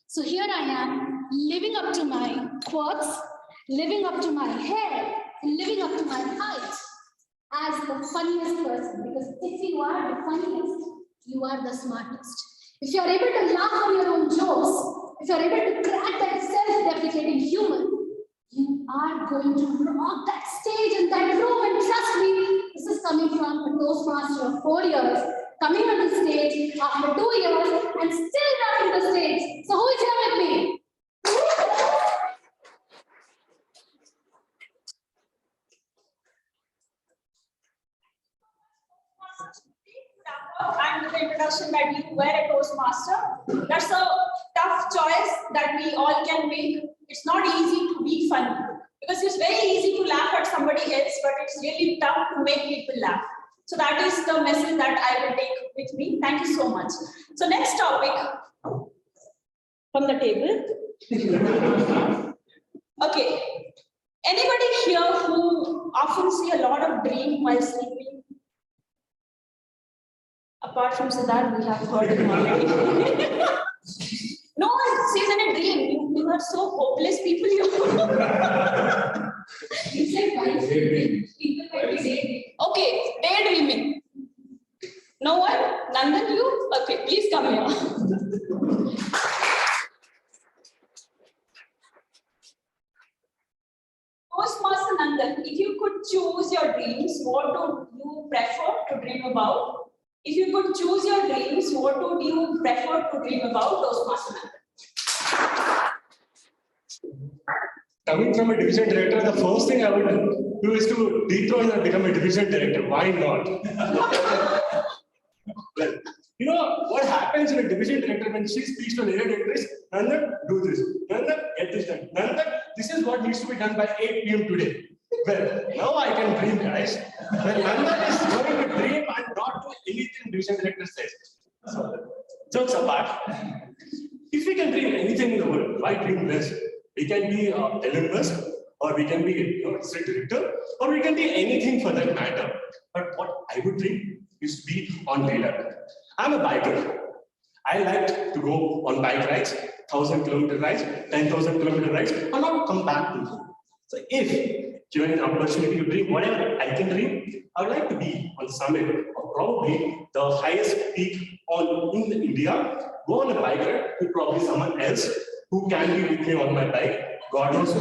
So here I am, living up to my quirks, living up to my hair, and living up to my height as the funniest person. Because if you are the funniest, you are the smartest. If you are able to laugh on your own jokes, if you are able to crack that self-deprecating humor, you are going to rock that stage in that room. And trust me, this is coming from a Toastmaster of 4 years, coming on the stage after 2 years and still rocking the stage. So who is here with me? And the introduction that you were a Toastmaster. That's a tough choice that we all can make. It's not easy to be funny because it's very easy to laugh at somebody else, but it's really tough to make people laugh. So that is the message that I will take with me. Thank you so much. So next topic from the table. Okay. Anybody here who often see a lot of dream while sleeping? Apart from Siddharth, we have heard him already. No one sees any dream. You are so hopeless people. You said while sleeping. People might be daydreaming. Okay, daydreaming. No one? Nandan, you? Okay, please come here. Toastmaster Nandan, if you could choose your dreams, what would you prefer to dream about? If you could choose your dreams, what would you prefer to dream about, Toastmaster Nandan? Coming from a division director, the first thing I would do is to dethrone and become a division director. Why not? Well, you know what happens in a division director when she speaks to an area director is, Nandan, do this. Nandan, get this done. Nandan, this is what needs to be done by 8 PM today. Well, now I can dream, guys. Well, Nandan is going to dream and not do anything division director says. So, jokes apart, if we can dream anything in the world, why dream less? We can be Elon Musk, or we can be Sri Director, or we can be anything for that matter. But what I would dream is to be on radar. I'm a biker. I like to go on bike rides, 1,000-kilometer rides, 10,000-kilometer rides, and not come back to home. So if given an opportunity to dream whatever I can dream, I would like to be on summit, or probably the highest peak in India, go on a bike ride with probably someone else who can be with me on my bike, God knows who,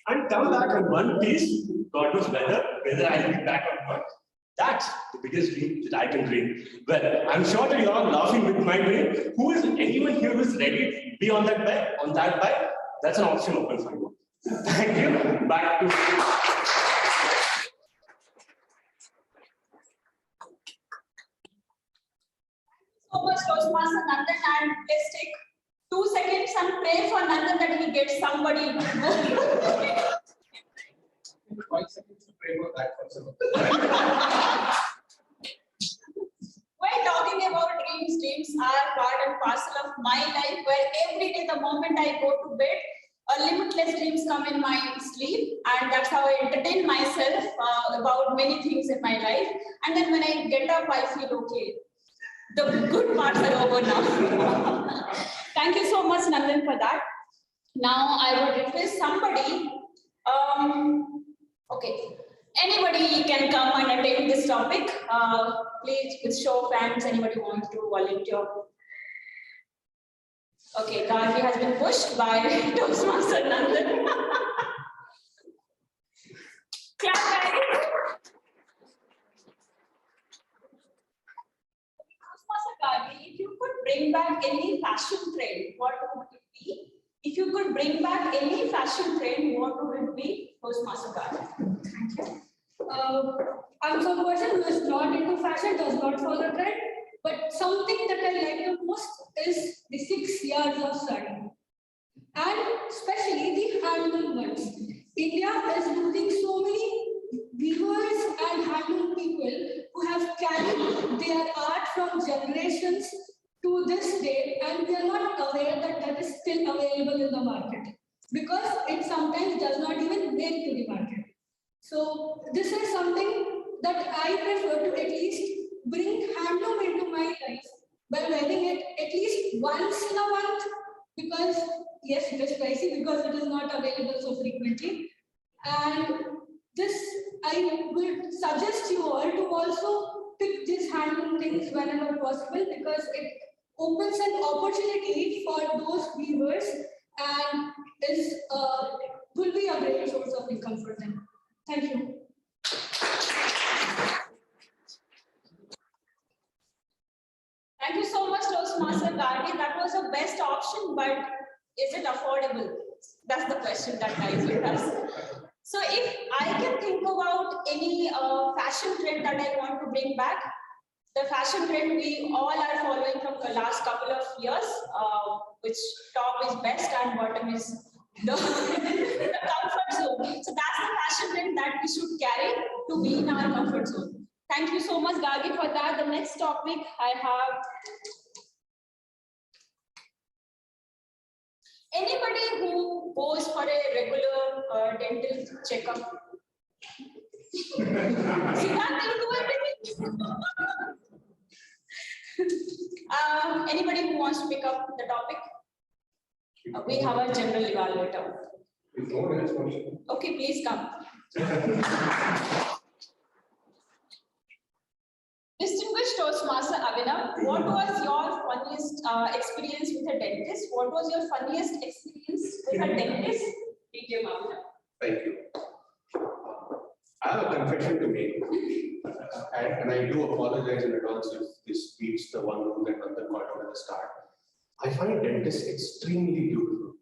and come back in one piece, God knows whether I'll be back or not. That's the biggest dream that I can dream. Well, I'm sure that you're all laughing with my dream. Who is anyone here who is ready to be on that bike? On that bike? That's an option open for you. Thank you. Back to so much, Toastmaster Nandan, and let's take 2 seconds and pray for Nandan that he gets somebody. 5 seconds to pray for that person. We're talking about dreams. Dreams are part and parcel of my life, where every day, the moment I go to bed, limitless dreams come in my sleep, and that's how I entertain myself about many things in my life. And then when I get up, I feel okay. The good parts are over now. Thank you so much, Nandan, for that. Now I would request somebody. Okay, anybody can come and attend this topic. Please, with show of hands, anybody wants to volunteer? Okay, Gargi has been pushed by Toastmaster Nandan. Clap, guys. Toastmaster Gargi, if you could bring back any fashion trend, what would it be? If you could bring back any fashion trend, what would it be? Toastmaster Gargi. Thank you. I'm some person who is not into fashion, does not follow trend, but something that I like the most is the 6 years of study, and especially the handloom ones. India is losing so many weavers and handloom people who have carried their art from generations to this day, and we are not aware that that is still available in the market because it sometimes does not even make to the market. So this is something that I prefer to at least bring handloom into my life by wearing it at least once in a month, because yes, it is pricey because it is not available so frequently. And this, I would suggest you all to also pick these handloom things whenever possible, because it opens an opportunity for those weavers and is will be a great source of income for them. Thank you. Thank you so much, Toastmaster Gargi. That was the best option, but is it affordable? That's the question that lies with us. So if I can think about any fashion trend that I want to bring back, the fashion trend we all are following from the last couple of years, which top is best and bottom is the comfort zone. So that's the fashion trend that we should carry to be in our comfort zone. Thank you so much, Gargi, for that. The next topic I have. Anybody who goes for a regular dental checkup? Siddharth, you do everything. Anybody who wants to pick up the topic? We have a general evaluator. Okay, please come. Distinguished Toastmaster Abhinav, what was your funniest experience with a dentist? What was your funniest experience with a dentist? Thank you. I have a confession to make, and I do apologize in advance if this beats the one rule that Nandan called out at the start. I find dentists extremely beautiful.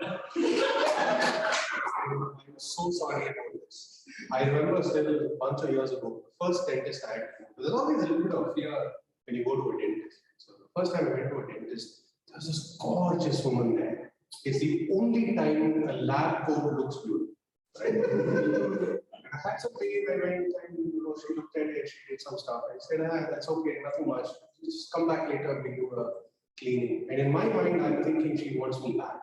I'm so sorry about this. I remember still a bunch of years ago, the first dentist I had, there's always a little bit of fear when you go to a dentist. So the first time I went to a dentist, there was this gorgeous woman there. It's the only time a lab coat looks beautiful. Right? That's okay. I went and she looked at it, she did some stuff. I said, that's okay, nothing much. Just come back later, we do a cleaning. And in my mind, I'm thinking she wants me back.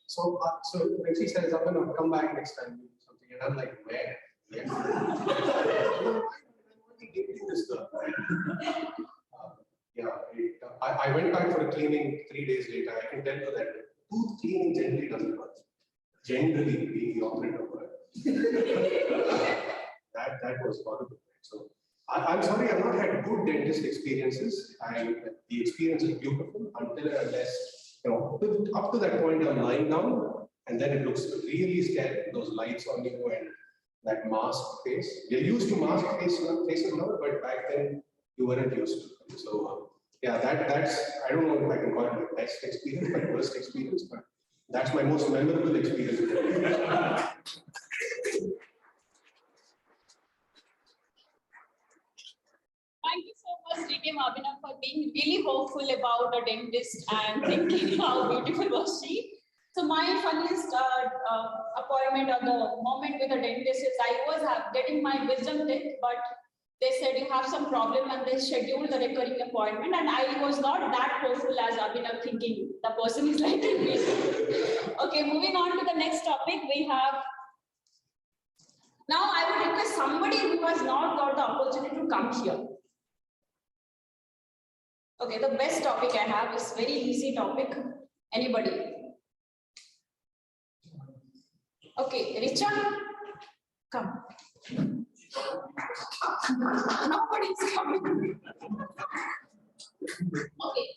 So when she says, I'm going to come back next time, something, and I'm like, where? Yeah. This girl. I went back for a cleaning 3 days later. I can tell you that tooth cleaning generally doesn't work. Generally being the operative word. that was horrible. So I'm sorry, I've not had good dentist experiences, and the experience is beautiful until and unless, up to that point I'm lying down, and then it looks really scary, those lights on you, and that mask face. You're used to mask faces now, but back then you weren't used to. So yeah, that's, I don't know if I can call it my best experience, my worst experience, but that's my most memorable experience. Thank you so much, DTM Abhinav, for being really hopeful about a dentist and thinking how beautiful was she. So my funniest appointment or the moment with a dentist is I was getting my wisdom teeth, but they said you have some problem and they scheduled the recurring appointment, and I was not that hopeful as Abhinav, thinking the person is like me. Okay, moving on to the next topic, we have. Now I would request somebody who has not got the opportunity to come here. Okay, the best topic I have is very easy topic. Anybody? Okay, Richa, come. Nobody is coming. Okay.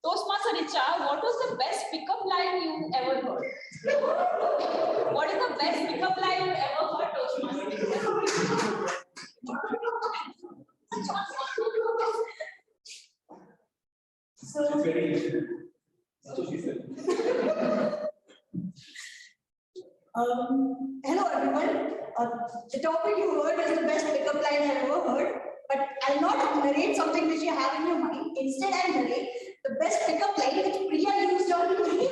Toastmaster Richa, what was the best pickup line you ever heard? What is the best pickup line you ever heard, Toastmaster? It's very easy. That's what she said. Hello everyone. The topic you heard is the best pickup line I ever heard, but I'll not narrate something which you have in your mind. Instead, I'll narrate the best pickup line which Priya used on me.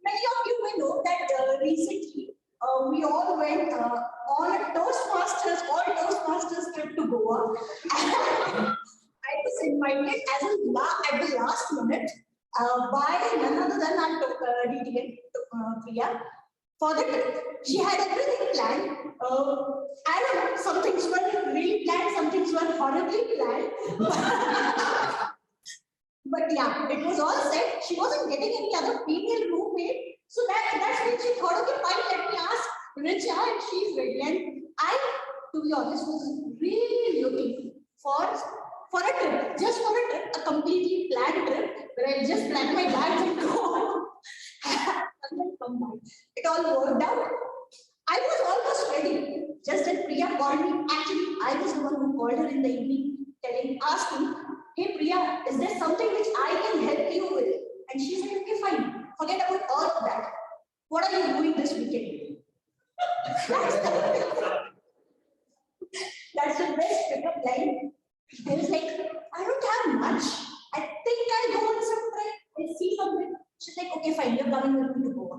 Many of you may know that recently we all went on a Toastmasters trip to Goa. I was invited at the last minute by none other than our DTM, Priya, for the trip. She had everything planned. I don't know, some things were really planned, some things were horribly planned. But yeah, it was all set. She wasn't getting any other female roommate. So that's when she thought, okay, fine, let me ask Richa, and she's ready. And I, to be honest, was really looking for a trip, just for a trip, a completely planned trip, where I just pack my bags and go on. And then come back. It all worked out. I was almost ready. Just that Priya called me. Actually, I was the one who called her in the evening, asking, hey Priya, is there something which I can help you with? And she said, okay, fine. Forget about all of that. What are you doing this weekend? That's the best pickup line. I was like, I don't have much. I think I'll go on some trip and see something. She's like, okay, fine, you're coming with me to Goa.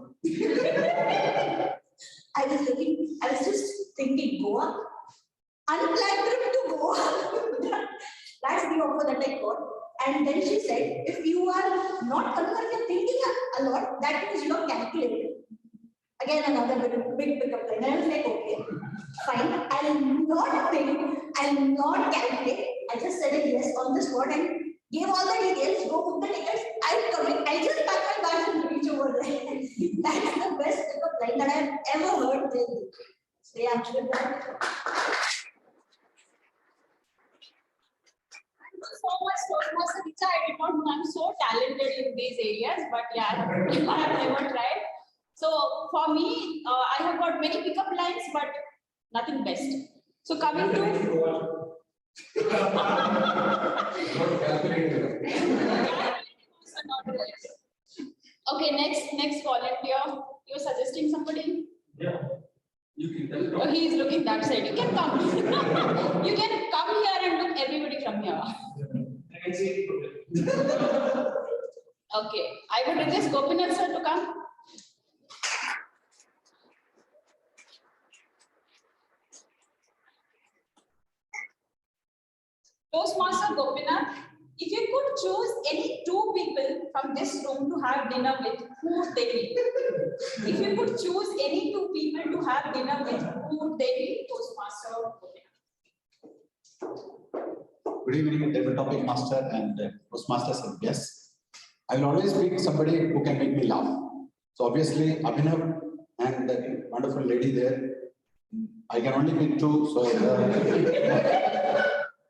I was just thinking, Goa? Unplanned trip to Goa. That's the offer that I got. And then she said, if you are not coming, if you're thinking a lot, that means you are calculated. Again, another big pickup line. I was like, okay, fine. I'll not think, I'll not calculate. I just said a yes on the spot and gave all the details, go book the tickets. I'm coming. I'll just pack my bags and reach over there. That's the best pickup line that I've ever heard. So yeah, with that. So much, Toastmaster Richa. I did not know I'm so talented in these areas, but yeah, I have never tried. So for me, I have got many pickup lines, but nothing best. So coming to. Okay, next volunteer. You're suggesting somebody? Yeah. You can tell. Oh, he is looking that side. You can come. You can come here and look everybody from here. I can see it. Okay, I would request Gopinath sir to come. Toastmaster Gopinath, if you could choose any two people from this room to have dinner with, who would they be? If you could choose any two people to have dinner with, who would they be? Toastmaster Gopinath. Good evening, table topic master and Toastmasters and guests. I will always pick somebody who can make me laugh. So obviously, Abhinav and that wonderful lady there, I can only pick two.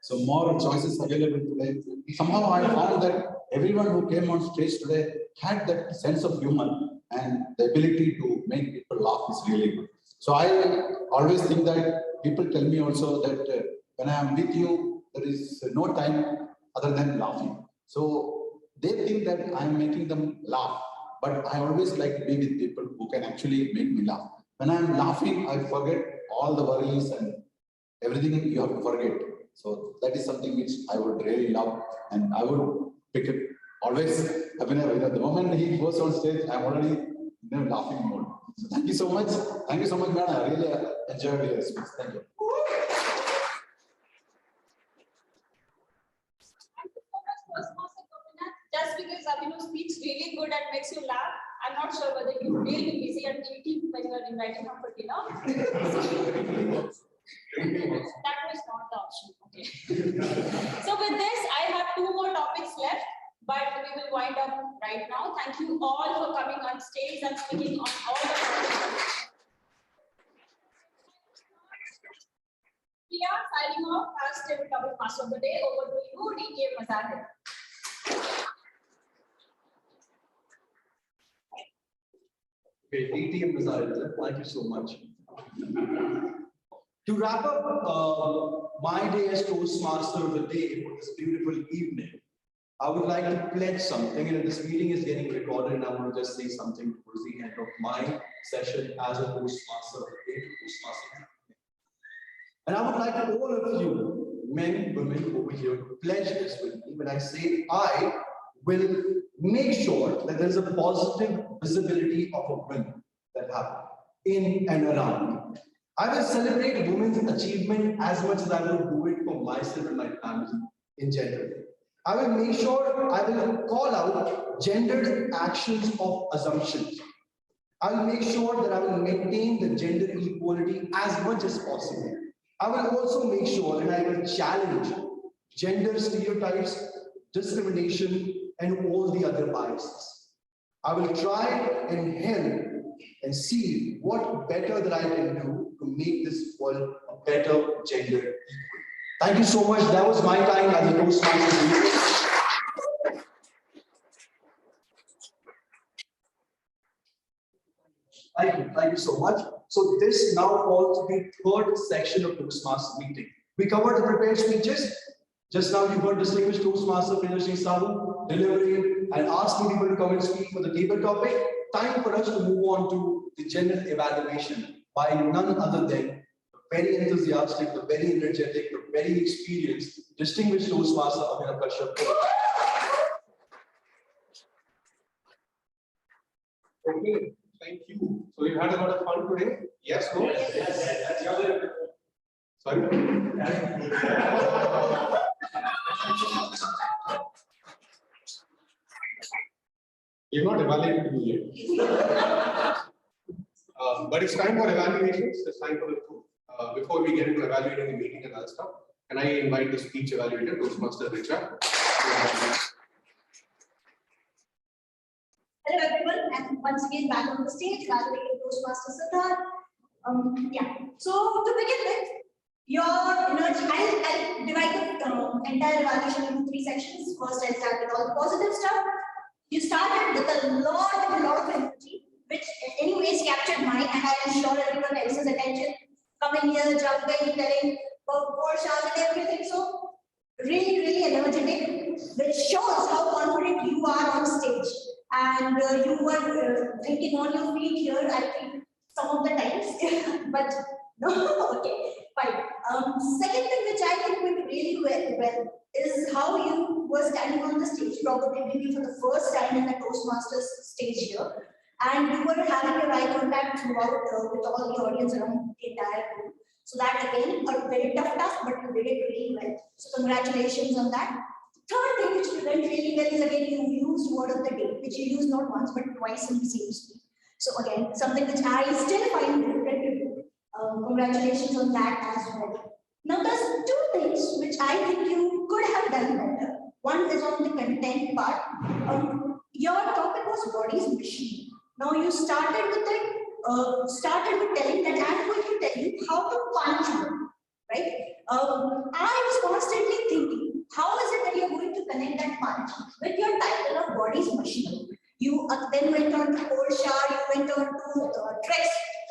So more choices available today. Somehow I found that everyone who came on stage today had that sense of humor and the ability to make people laugh is really good. So I always think that people tell me also that when I am with you, there is no time other than laughing. So they think that I am making them laugh, but I always like to be with people who can actually make me laugh. When I am laughing, I forget all the worries and everything you have to forget. So that is something which I would really love, and I would pick it always. The moment he goes on stage, I'm already in a laughing mode. So thank you so much. Thank you so much, man. I really enjoyed your speech. Thank you. Just because Abhinav speaks really good and makes you laugh, I'm not sure whether you will be busy at eating when you are inviting him for dinner. That was not the option. Okay. So with this, I have 2 more topics left, but we will wind up right now. Thank you all for coming on stage and speaking on all the topics. We are signing off as table topic master of the day. Over to you, DK Mazahir. Okay, DTM Mazahir, thank you so much. To wrap up my day as Toastmaster of the day for this beautiful evening, I would like to pledge something, and this meeting is getting recorded, and I want to just say something towards the end of my session as a Toastmaster of the day, Toastmaster. And I would like all of you, men, women over here, to pledge this with me when I say I will make sure that there is a positive visibility of a win that happens in and around. I will celebrate women's achievement as much as I will do it for myself and my family in general. I will make sure I will call out gendered actions of assumptions. I will make sure that I will maintain the gender equality as much as possible. I will also make sure that I will challenge gender stereotypes, discrimination, and all the other biases. I will try and help and see what better that I can do to make this world a better gender equal. Thank you so much. That was my time as a Toastmaster. Thank you so much. So this now falls to the third section of Toastmaster meeting. We covered the prepared speeches. Just now you heard distinguished Toastmaster Finishing Sabu delivering and asking people to come and speak for the table topic. Time for us to move on to the general evaluation by none other than the very enthusiastic, the very energetic, the very experienced, distinguished Toastmaster Abhinav Kashyap. Okay, thank you. So we've had a lot of fun today. Yes, no? Yes. Sorry? You're not evaluating me yet. But it's time for evaluations. It's time for the truth. Before we get into evaluating the meeting and other stuff, can I invite the speech evaluator, Toastmaster Richa? Hello everyone, and once again back on the stage, evaluating Toastmaster Siddharth. So to begin with, your energy, I'll divide the entire evaluation into 3 sections. First, I'll start with all the positive stuff. You started with a lot of energy, which anyways captured mine, and I'm sure everyone else's attention. Coming here, jumping, telling about Porsche and everything. So really energetic, which shows how confident you are on stage. And you were thinking on your feet here, I think, some of the times, but no, okay, fine. Second thing which I think went really well is how you were standing on the stage, probably maybe for the first time in the Toastmasters stage here, and you were having your eye contact throughout with all the audience around the entire room. So that again, a very tough task, but you did it really well. So congratulations on that. Third thing which went really well is again you used word of the day, which you used not once but twice in the same speech. So again, something which I still find difficult to do. Congratulations on that as well. Now there's 2 things which I think you could have done better. One is on the content part. Your topic was body's machine. Now you started with telling that I'm going to tell you how to punch one, right? I was constantly thinking, how is it that you're going to connect that punch with your title of body's machine? You then went on to cold shower, you went on to treks,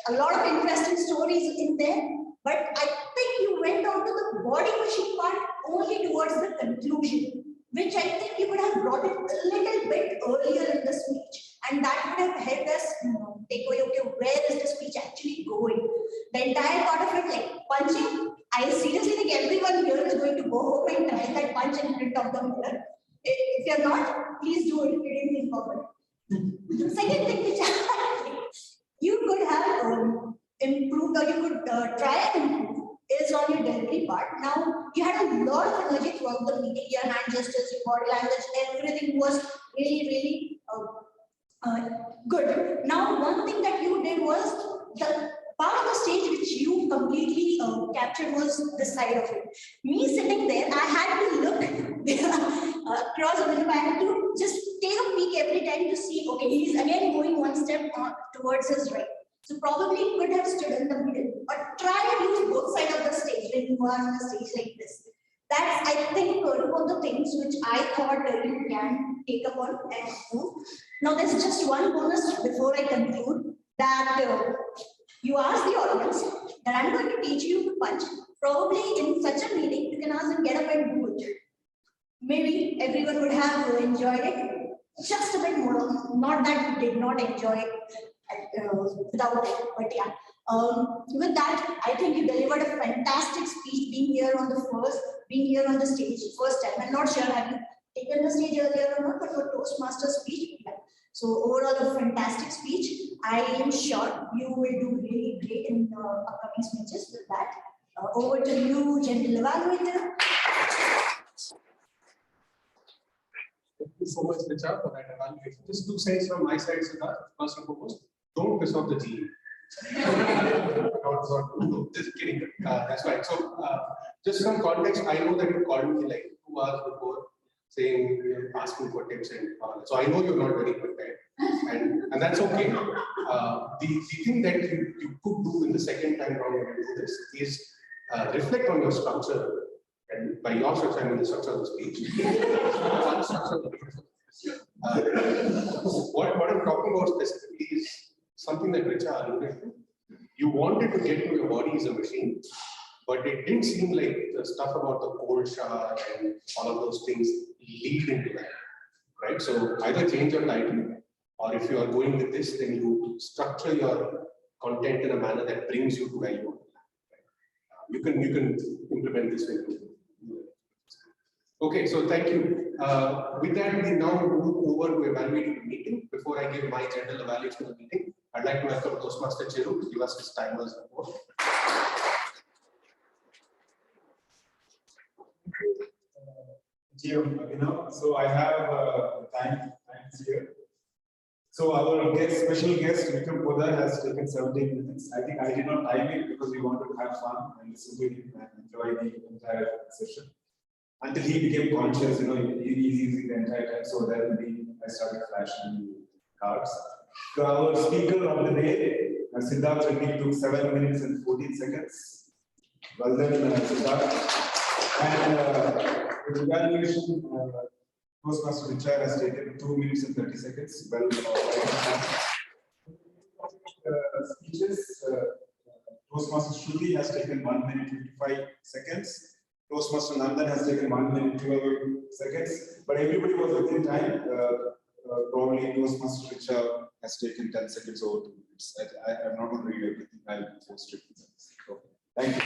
a lot of interesting stories in there, but I think you went on to the body machine part only towards the conclusion, which I think you would have brought it a little bit earlier in the speech, and that would have helped us take away, okay, where is the speech actually going? The entire part of it, like punching, I seriously think everyone here is going to go home and try that punch in front of the mirror. If you're not, please do it. You didn't think of it. The second thing which you could have improved, or you could try and improve, is on your delivery part. Now, you had a lot of energy throughout the meeting. Your hand gestures, your body language, everything was really good. Now, one thing that you did was the part of the stage which you completely captured was the side of it. Me sitting there, I had to look across the window. I had to just take a peek every time to see, okay, he's again going one step towards his right. So probably could have stood in the middle, or try to use both sides of the stage when you are on a stage like this. That's, I think, one of the things which I thought you can take up on and move. Now, there's just one bonus before I conclude, that you ask the audience that I'm going to teach you to punch. Probably in such a meeting, you can ask them, get up and do it. Maybe everyone would have enjoyed it just a bit more. Not that we did not enjoy it without it, but yeah. With that, I think you delivered a fantastic speech, being here on the stage first time. I'm not sure have you taken the stage earlier or not, but for Toastmasters speech, yeah. So overall, a fantastic speech. I am sure you will do really great in the upcoming speeches. With that, over to you, gentle evaluator. Thank you so much, Richa, for that evaluation. Just 2 cents from my side, Siddharth. First and foremost, don't piss off the GE. No, just kidding. That's right. So, just some context. I know that you called me like 2 hours before, saying you're asking for tips and all. So I know you're not very prepared, and that's okay. The thing that you could do in the second time round when you do this is reflect on your structure. And by your structure, I mean the structure of the speech. One structure of the speech. What I'm talking about specifically is something that Richa alluded to. You wanted to get to your body as a machine, but it didn't seem like the stuff about the cold shower and all of those things lead into that, right? So either change your title, or if you are going with this, then you structure your content in a manner that brings you to where you want to land. You can implement this way. Okay, so thank you. With that, we now move over to evaluating the meeting. Before I give my general evaluation of the meeting, I'd like to welcome Toastmaster Chiru to give us his timers report. So I have times here. So our special guest, Vikram Poddar, has taken 17 minutes. I think I did not time it because we wanted to have fun and listen to him and enjoy the entire session. Until he became conscious, he's easy the entire time. So then I started flashing cards. So our speaker of the day, Siddharth Reddy, took 7 minutes and 14 seconds. Well done, Siddharth. And the evaluation, Toastmaster Richard has taken 2 minutes and 30 seconds. Well, speeches, Toastmaster Shruti has taken 1 minute 55 seconds. Toastmaster Nandan has taken 1 minute 12 seconds. But everybody was within time. Probably Toastmaster Richard has taken 10 seconds over 2 minutes. I'm not going to read everything. I'll post it. So, thank you.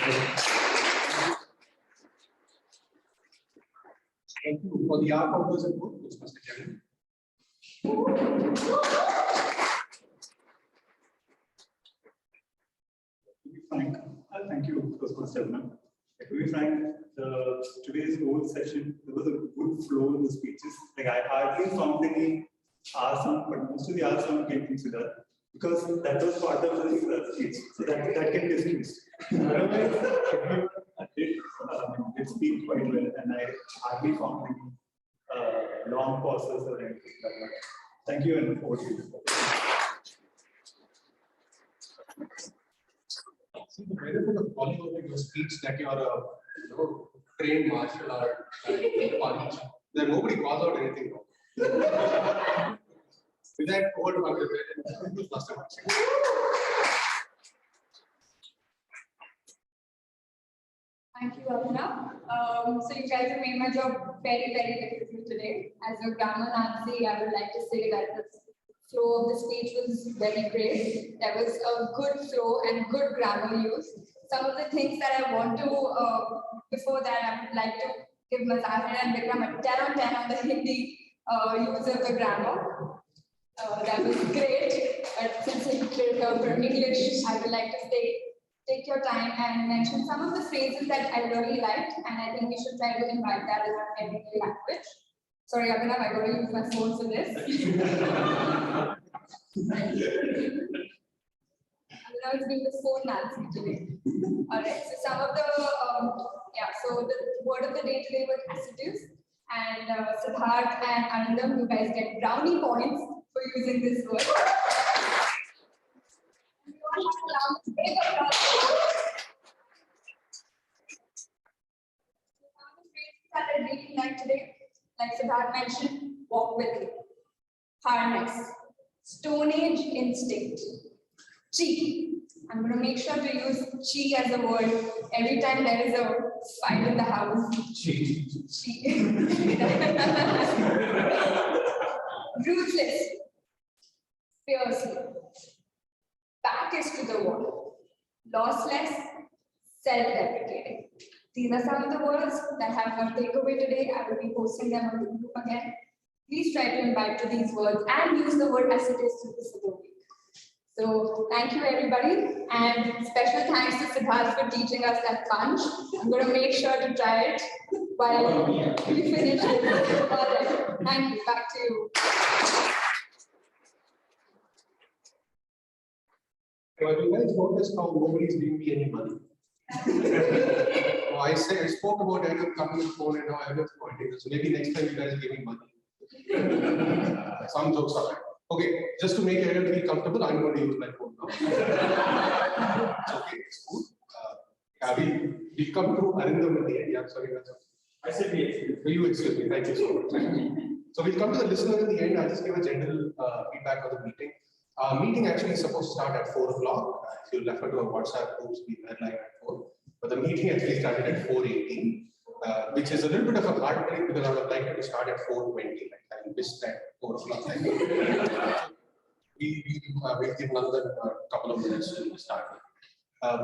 Thank you for the art of those report, Toastmaster Jeremy. To be frank, thank you, Toastmaster. To be frank, today's whole session, there was a good flow in the speeches. Like I hardly found any awesome, but most of the awesome came from Siddharth because that was part of the speech, so that can be excused. Otherwise, everyone did speak quite well, and I hardly found any long pauses or anything like that. Thank you, and over to you. See, the benefit of calling over your speech that you're trained martial art and punch. Then nobody calls out anything wrong. With that, over to Master. Thank you, Abhinav. So you guys have made my job very, very difficult today. As a grammar Nazi, I would like to say that the flow of the speech was very great. There was a good flow and good grammar use. Some of the things that I want to, before that, I would like to give Mazahir and Vikram a 10 on 10 on the Hindi use of the grammar. That was great. But since it's from English, I would like to say, take your time and mention some of the phrases that I really liked, and I think we should try to invite that in our everyday language. Sorry, Abhinav, I got to use my phone for this. Abhinav is being the phone Nazi today. All right, so some of the, so the word of the day today was assiduous, and Siddharth and Anandam, you guys get brownie points for using this word. That I really like today, like Siddharth mentioned, walk with it, harness, Stone Age instinct, chi. I'm going to make sure to use chi as a word every time there is a fight in the house. Chi. Ruthless, fiercely, back is to the wall, lossless, self-deprecating. These are some of the words that have one takeaway today. I will be posting them on the group again. Please try to imbibe to these words and use the word as it is to this week. So thank you everybody, and special thanks to Siddharth for teaching us that punch. I'm going to make sure to try it while we finish it. All right. Thank you. Back to you. Have you guys noticed how nobody's giving me any money? I spoke about Adam coming to the phone and now Adam's pointing. So maybe next time you guys give me money. Some jokes are right. Okay, just to make Adam feel comfortable, I'm going to use my phone now. It's okay, it's cool. We come to Arindam at the end. Yeah, sorry, that's okay. I said we excuse. You excuse me. Thank you so much. So we'll come to the listener at the end. I'll just give a general feedback of the meeting. Meeting actually is supposed to start at 4 o'clock. If you refer to our WhatsApp groups, we were live at 4. But the meeting actually started at 4:18, which is a little bit of a hard break because I would have liked it to start at 4:20. Like I missed that 4 o'clock time. We'll give Nandan a couple of minutes to start.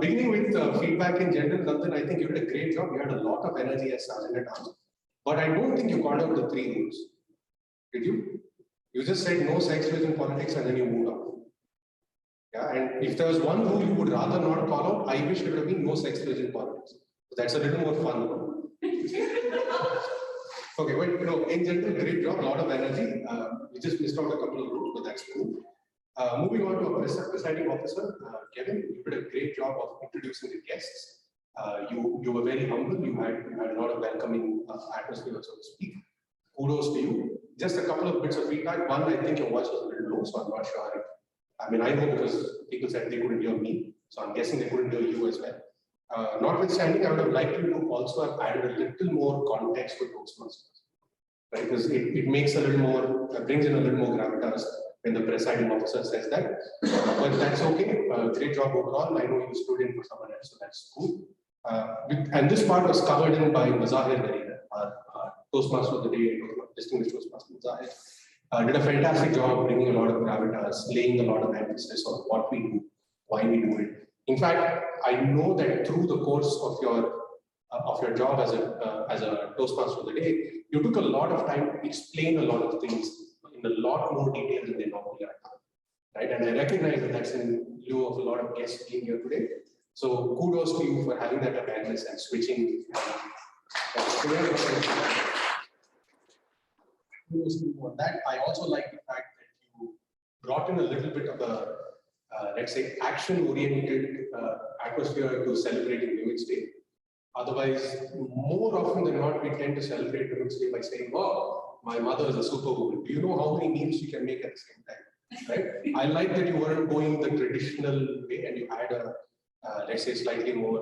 Beginning with feedback in general, Nandan, I think you did a great job. You had a lot of energy as Sergeant at Arms. But I don't think you called out the 3 rules. Did you? You just said no sex, drugs, and politics, and then you moved on. Yeah, and if there was one rule you would rather not call out, I wish it would have been no sex, drugs, and politics. So that's a little more fun. Okay, but in general, great job, a lot of energy. We just missed out a couple of rules, but that's cool. Moving on to our presiding officer, Kevin, you did a great job of introducing the guests. You were very humble. You had a lot of welcoming atmosphere, so to speak. Kudos to you. Just a couple of bits of feedback. One, I think your voice was a little low, so I'm not sure. I mean, I know because people said they couldn't hear me, so I'm guessing they couldn't hear you as well. Notwithstanding, I would have liked you to also have added a little more context to Toastmasters, right? Because it makes a little more, brings in a little more gravitas when the presiding officer says that. But that's okay. Great job overall. I know you stood in for someone else, so that's cool. And this part was covered in by Mazahir very well. Our Toastmaster of the day, distinguished Toastmaster Mazahir, did a fantastic job bringing a lot of gravitas, laying a lot of emphasis on what we do, why we do it. In fact, I know that through the course of your job as a Toastmaster of the day, you took a lot of time to explain a lot of things in a lot more detail than they normally are. Right? And I recognize that that's in lieu of a lot of guests being here today. So kudos to you for having that awareness and switching. Kudos to you on that. I also like the fact that you brought in a little bit of a, let's say, action-oriented atmosphere to celebrating Women's Day. Otherwise, more often than not, we tend to celebrate Women's Day by saying, "Oh, my mother is a superwoman." Do you know how many memes you can make at the same time? Right? I like that you weren't going the traditional way and you had a, let's say, slightly more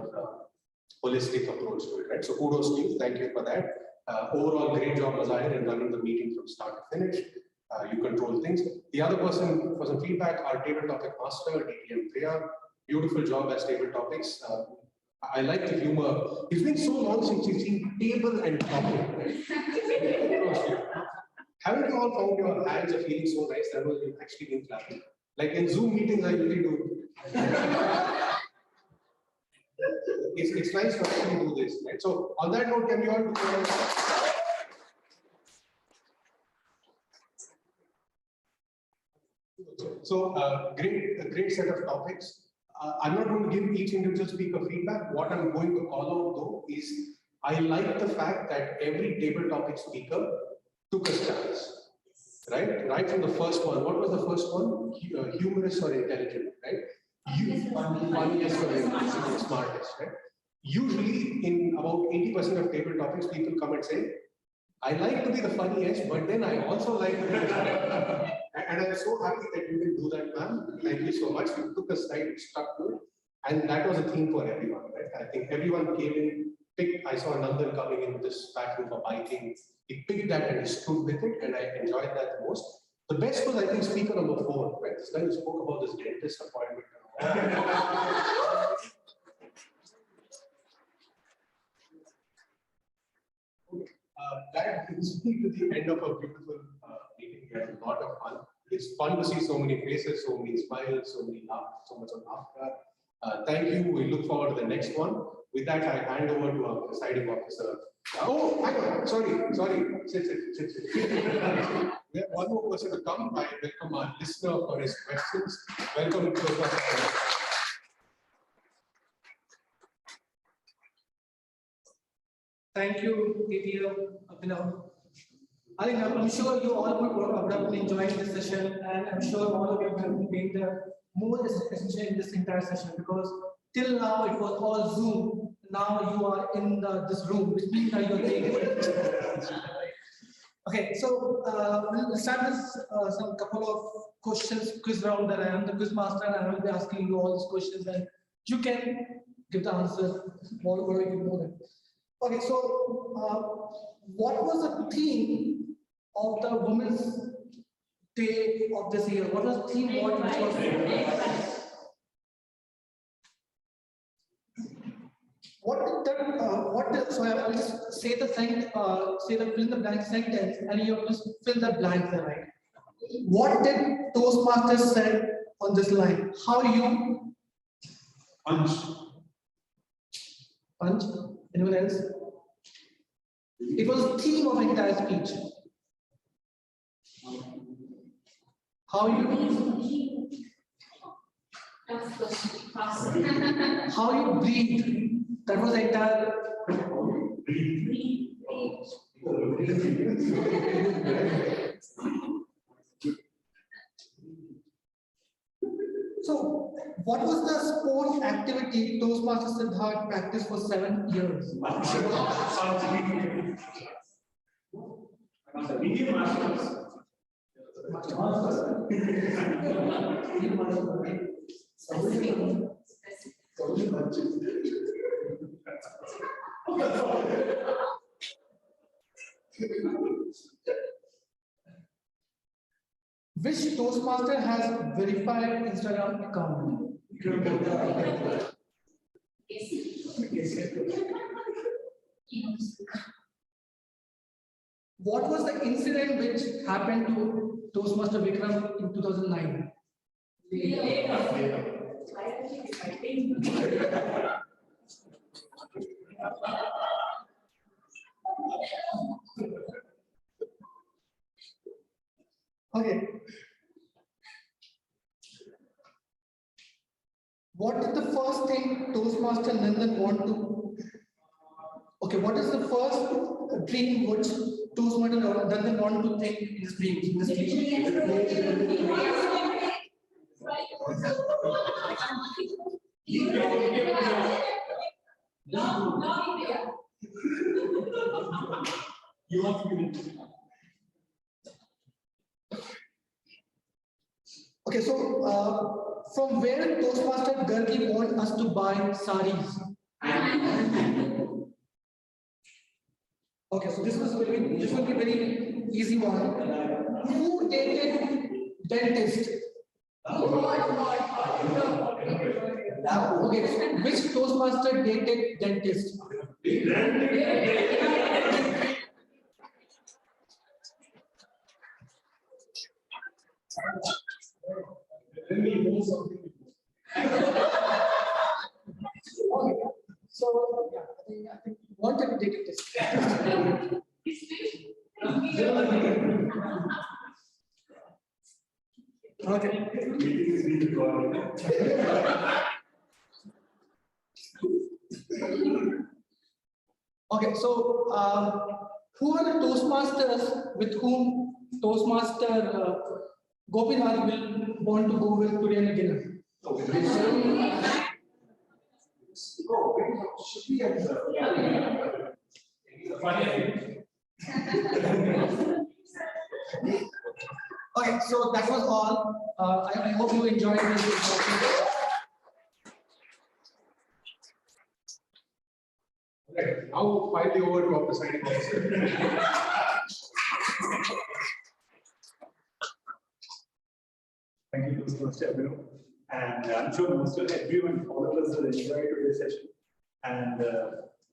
holistic approach to it, right? So kudos to you. Thank you for that. Overall, great job, Mazahir, in running the meeting from start to finish. You control things. The other person for some feedback, our table topic master, DTM Priya. Beautiful job as table topics. I like the humor. It's been so long since you've seen table and topic, right? Haven't you all found your hands are feeling so nice that you've actually been clapping? Like in Zoom meetings, I usually do. It's nice to actually do this, right? So on that note, can we all do So a great set of topics. I'm not going to give each individual speaker feedback. What I'm going to call out though is I like the fact that every table topic speaker took a stance, right? Right from the first one. What was the first one? Humorous or intelligent, right? Funniest or smartest, right? Usually in about 80% of table topics, people come and say, I like to be the funniest, but then I also like to be the funniest. And I'm so happy that you can do that, ma'am. Thank you so much. You took a side, it stuck to it. And that was a theme for everyone, right? I think everyone came in, picked. I saw Nandan coming in with this passion for biking. He picked that and he stood with it, and I enjoyed that the most. The best was, I think, speaker number 4, right? This guy who spoke about this dentist appointment. That brings me to the end of a beautiful meeting. We had a lot of fun. It's fun to see so many faces, so many smiles, so many laughs, so much of laughter. Thank you. We look forward to the next one. With that, I hand over to our presiding officer. Oh, hang on. Sorry. Sit. We have one more person to come. I welcome our listener for his questions. Welcome to the Thank you, Abhinav. I think I'm sure you all would have been enjoying this session, and I'm sure all of you have been paying the more attention in this entire session, because till now it was all Zoom. Now you are in this room, which means that you're paying attention. Okay, so we'll start with some couple of questions, quiz round that I am the quiz master, and I will be asking you all these questions, and you can give the answer whatever you know them. Okay, so what was the theme of the Women's Day of this year? What was the theme? What did that? So I will just say the thing, say the fill in the blank sentence, and you have to fill the blank there, right? What did Toastmasters said on this line? How you punch? Punch? Anyone else? It was the theme of entire speech. How you breathe. That was the entire. So, what was the sport activity Toastmasters Siddharth practiced for 7 years? Which Toastmaster has verified Instagram account? What was the incident which happened to Toastmaster Vikram in 2009? Okay. What is the first thing Toastmaster Nandan want to? Okay, what is the first dream which Toastmaster Nandan want to think in his dreams? You want to give it. Okay, so from where Toastmaster Gargi want us to buy saris? Okay, so this will be very easy one. Who dated dentist? Okay, which Toastmaster dated dentist? Okay, so yeah, I think wanted to take it. Okay. Okay, so who are the Toastmasters with whom Toastmaster Gopinath will want to go with today in dinner? Okay, so that was all. I hope you enjoyed this. Right, now finally over to our presiding officer. Thank you, Mr. Abhinav. And I'm sure most of everyone, all of us will enjoy today's session. And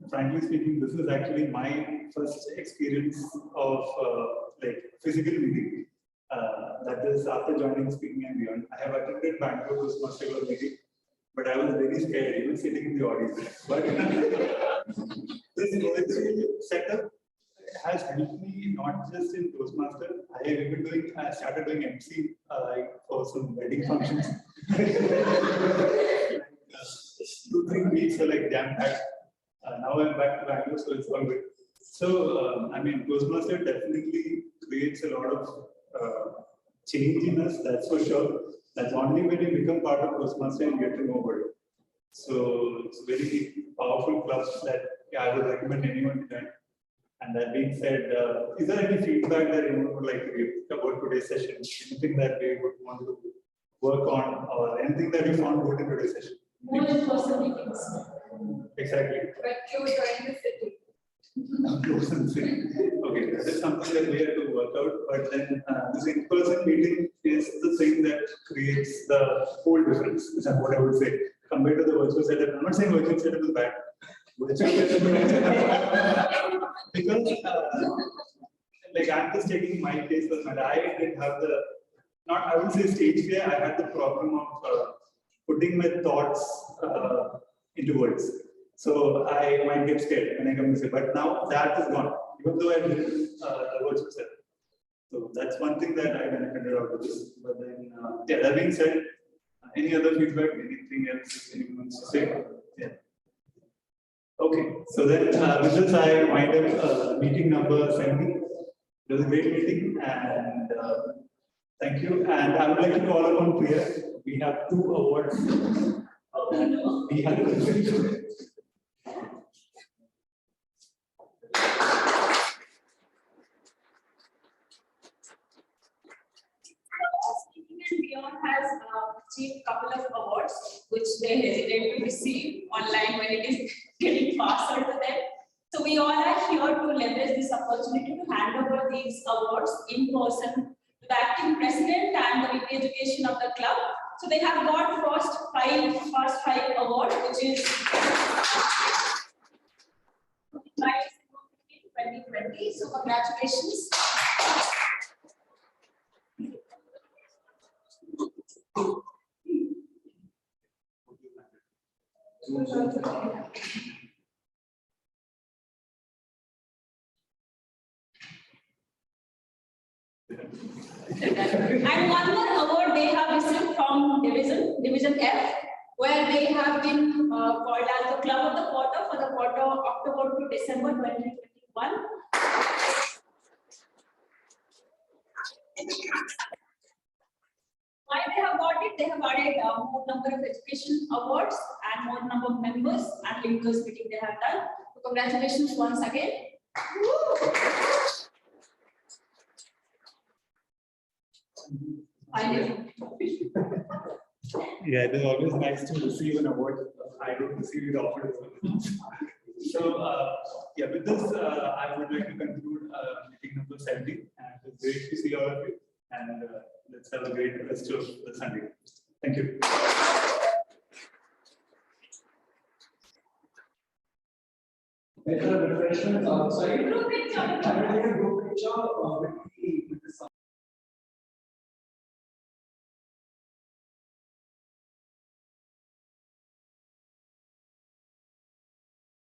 frankly speaking, this is actually my first experience of like physical meeting. That is after joining Speaking and Beyond. I have attended Bangalore Toastmasters meeting, but I was very scared even sitting in the audience. But this virtual setup has helped me not just in Toastmaster. I have even started doing MC for some wedding functions. 2-3 weeks are like jam-packed. Now I'm back to Bangalore, so it's all good. So, I mean, Toastmaster definitely creates a lot of change in us, that's for sure. That's only when you become part of Toastmaster and get to know about it. So, it's a very powerful club that I would recommend anyone to join. And that being said, is there any feedback that you would like to give about today's session? Anything that we would want to work on, or anything that you found good in today's session? More in-person meetings. Exactly. But closer in the city. Close and see. Okay, that is something that we have to work out. But then this in-person meeting is the thing that creates the whole difference. Is what I would say compared to the virtual setup. I'm not saying virtual setup is bad. Virtual setup because like I'm just taking my case for that. I didn't have the I would say stage fear. I had the problem of putting my thoughts into words. So I might get scared when I come to say, but now that is gone, even though I did the virtual setup. So that's one thing that I benefited out of this. But then, yeah, that being said, any other feedback, anything else anyone wants to say? Yeah. Okay, so then with this, I wind up meeting number 70. It was a great meeting, and thank you. And I would like to call upon Priya. We have 2 awards that we have to present. Speaking and Beyond has achieved a couple of awards, which they hesitate to receive online when it is getting faster to them. So we all are here to leverage this opportunity to hand over these awards in person to the acting president and the VP Education of the club. So they have got first five awards, which is 2020. So congratulations. And one more award they have received from Division F, where they have been called as the Club of the Quarter for the quarter October to December 2021. Why they have got it? They have added more number of education awards and more number of members and linkers meeting they have done. So congratulations once again. Yeah, it is always nice to receive an award. I don't receive it often. So, yeah, with this, I would like to conclude meeting number 70. And it's great to see all of you. And let's have a great rest of the Sunday. Thank you. There are refreshments outside. Group picture.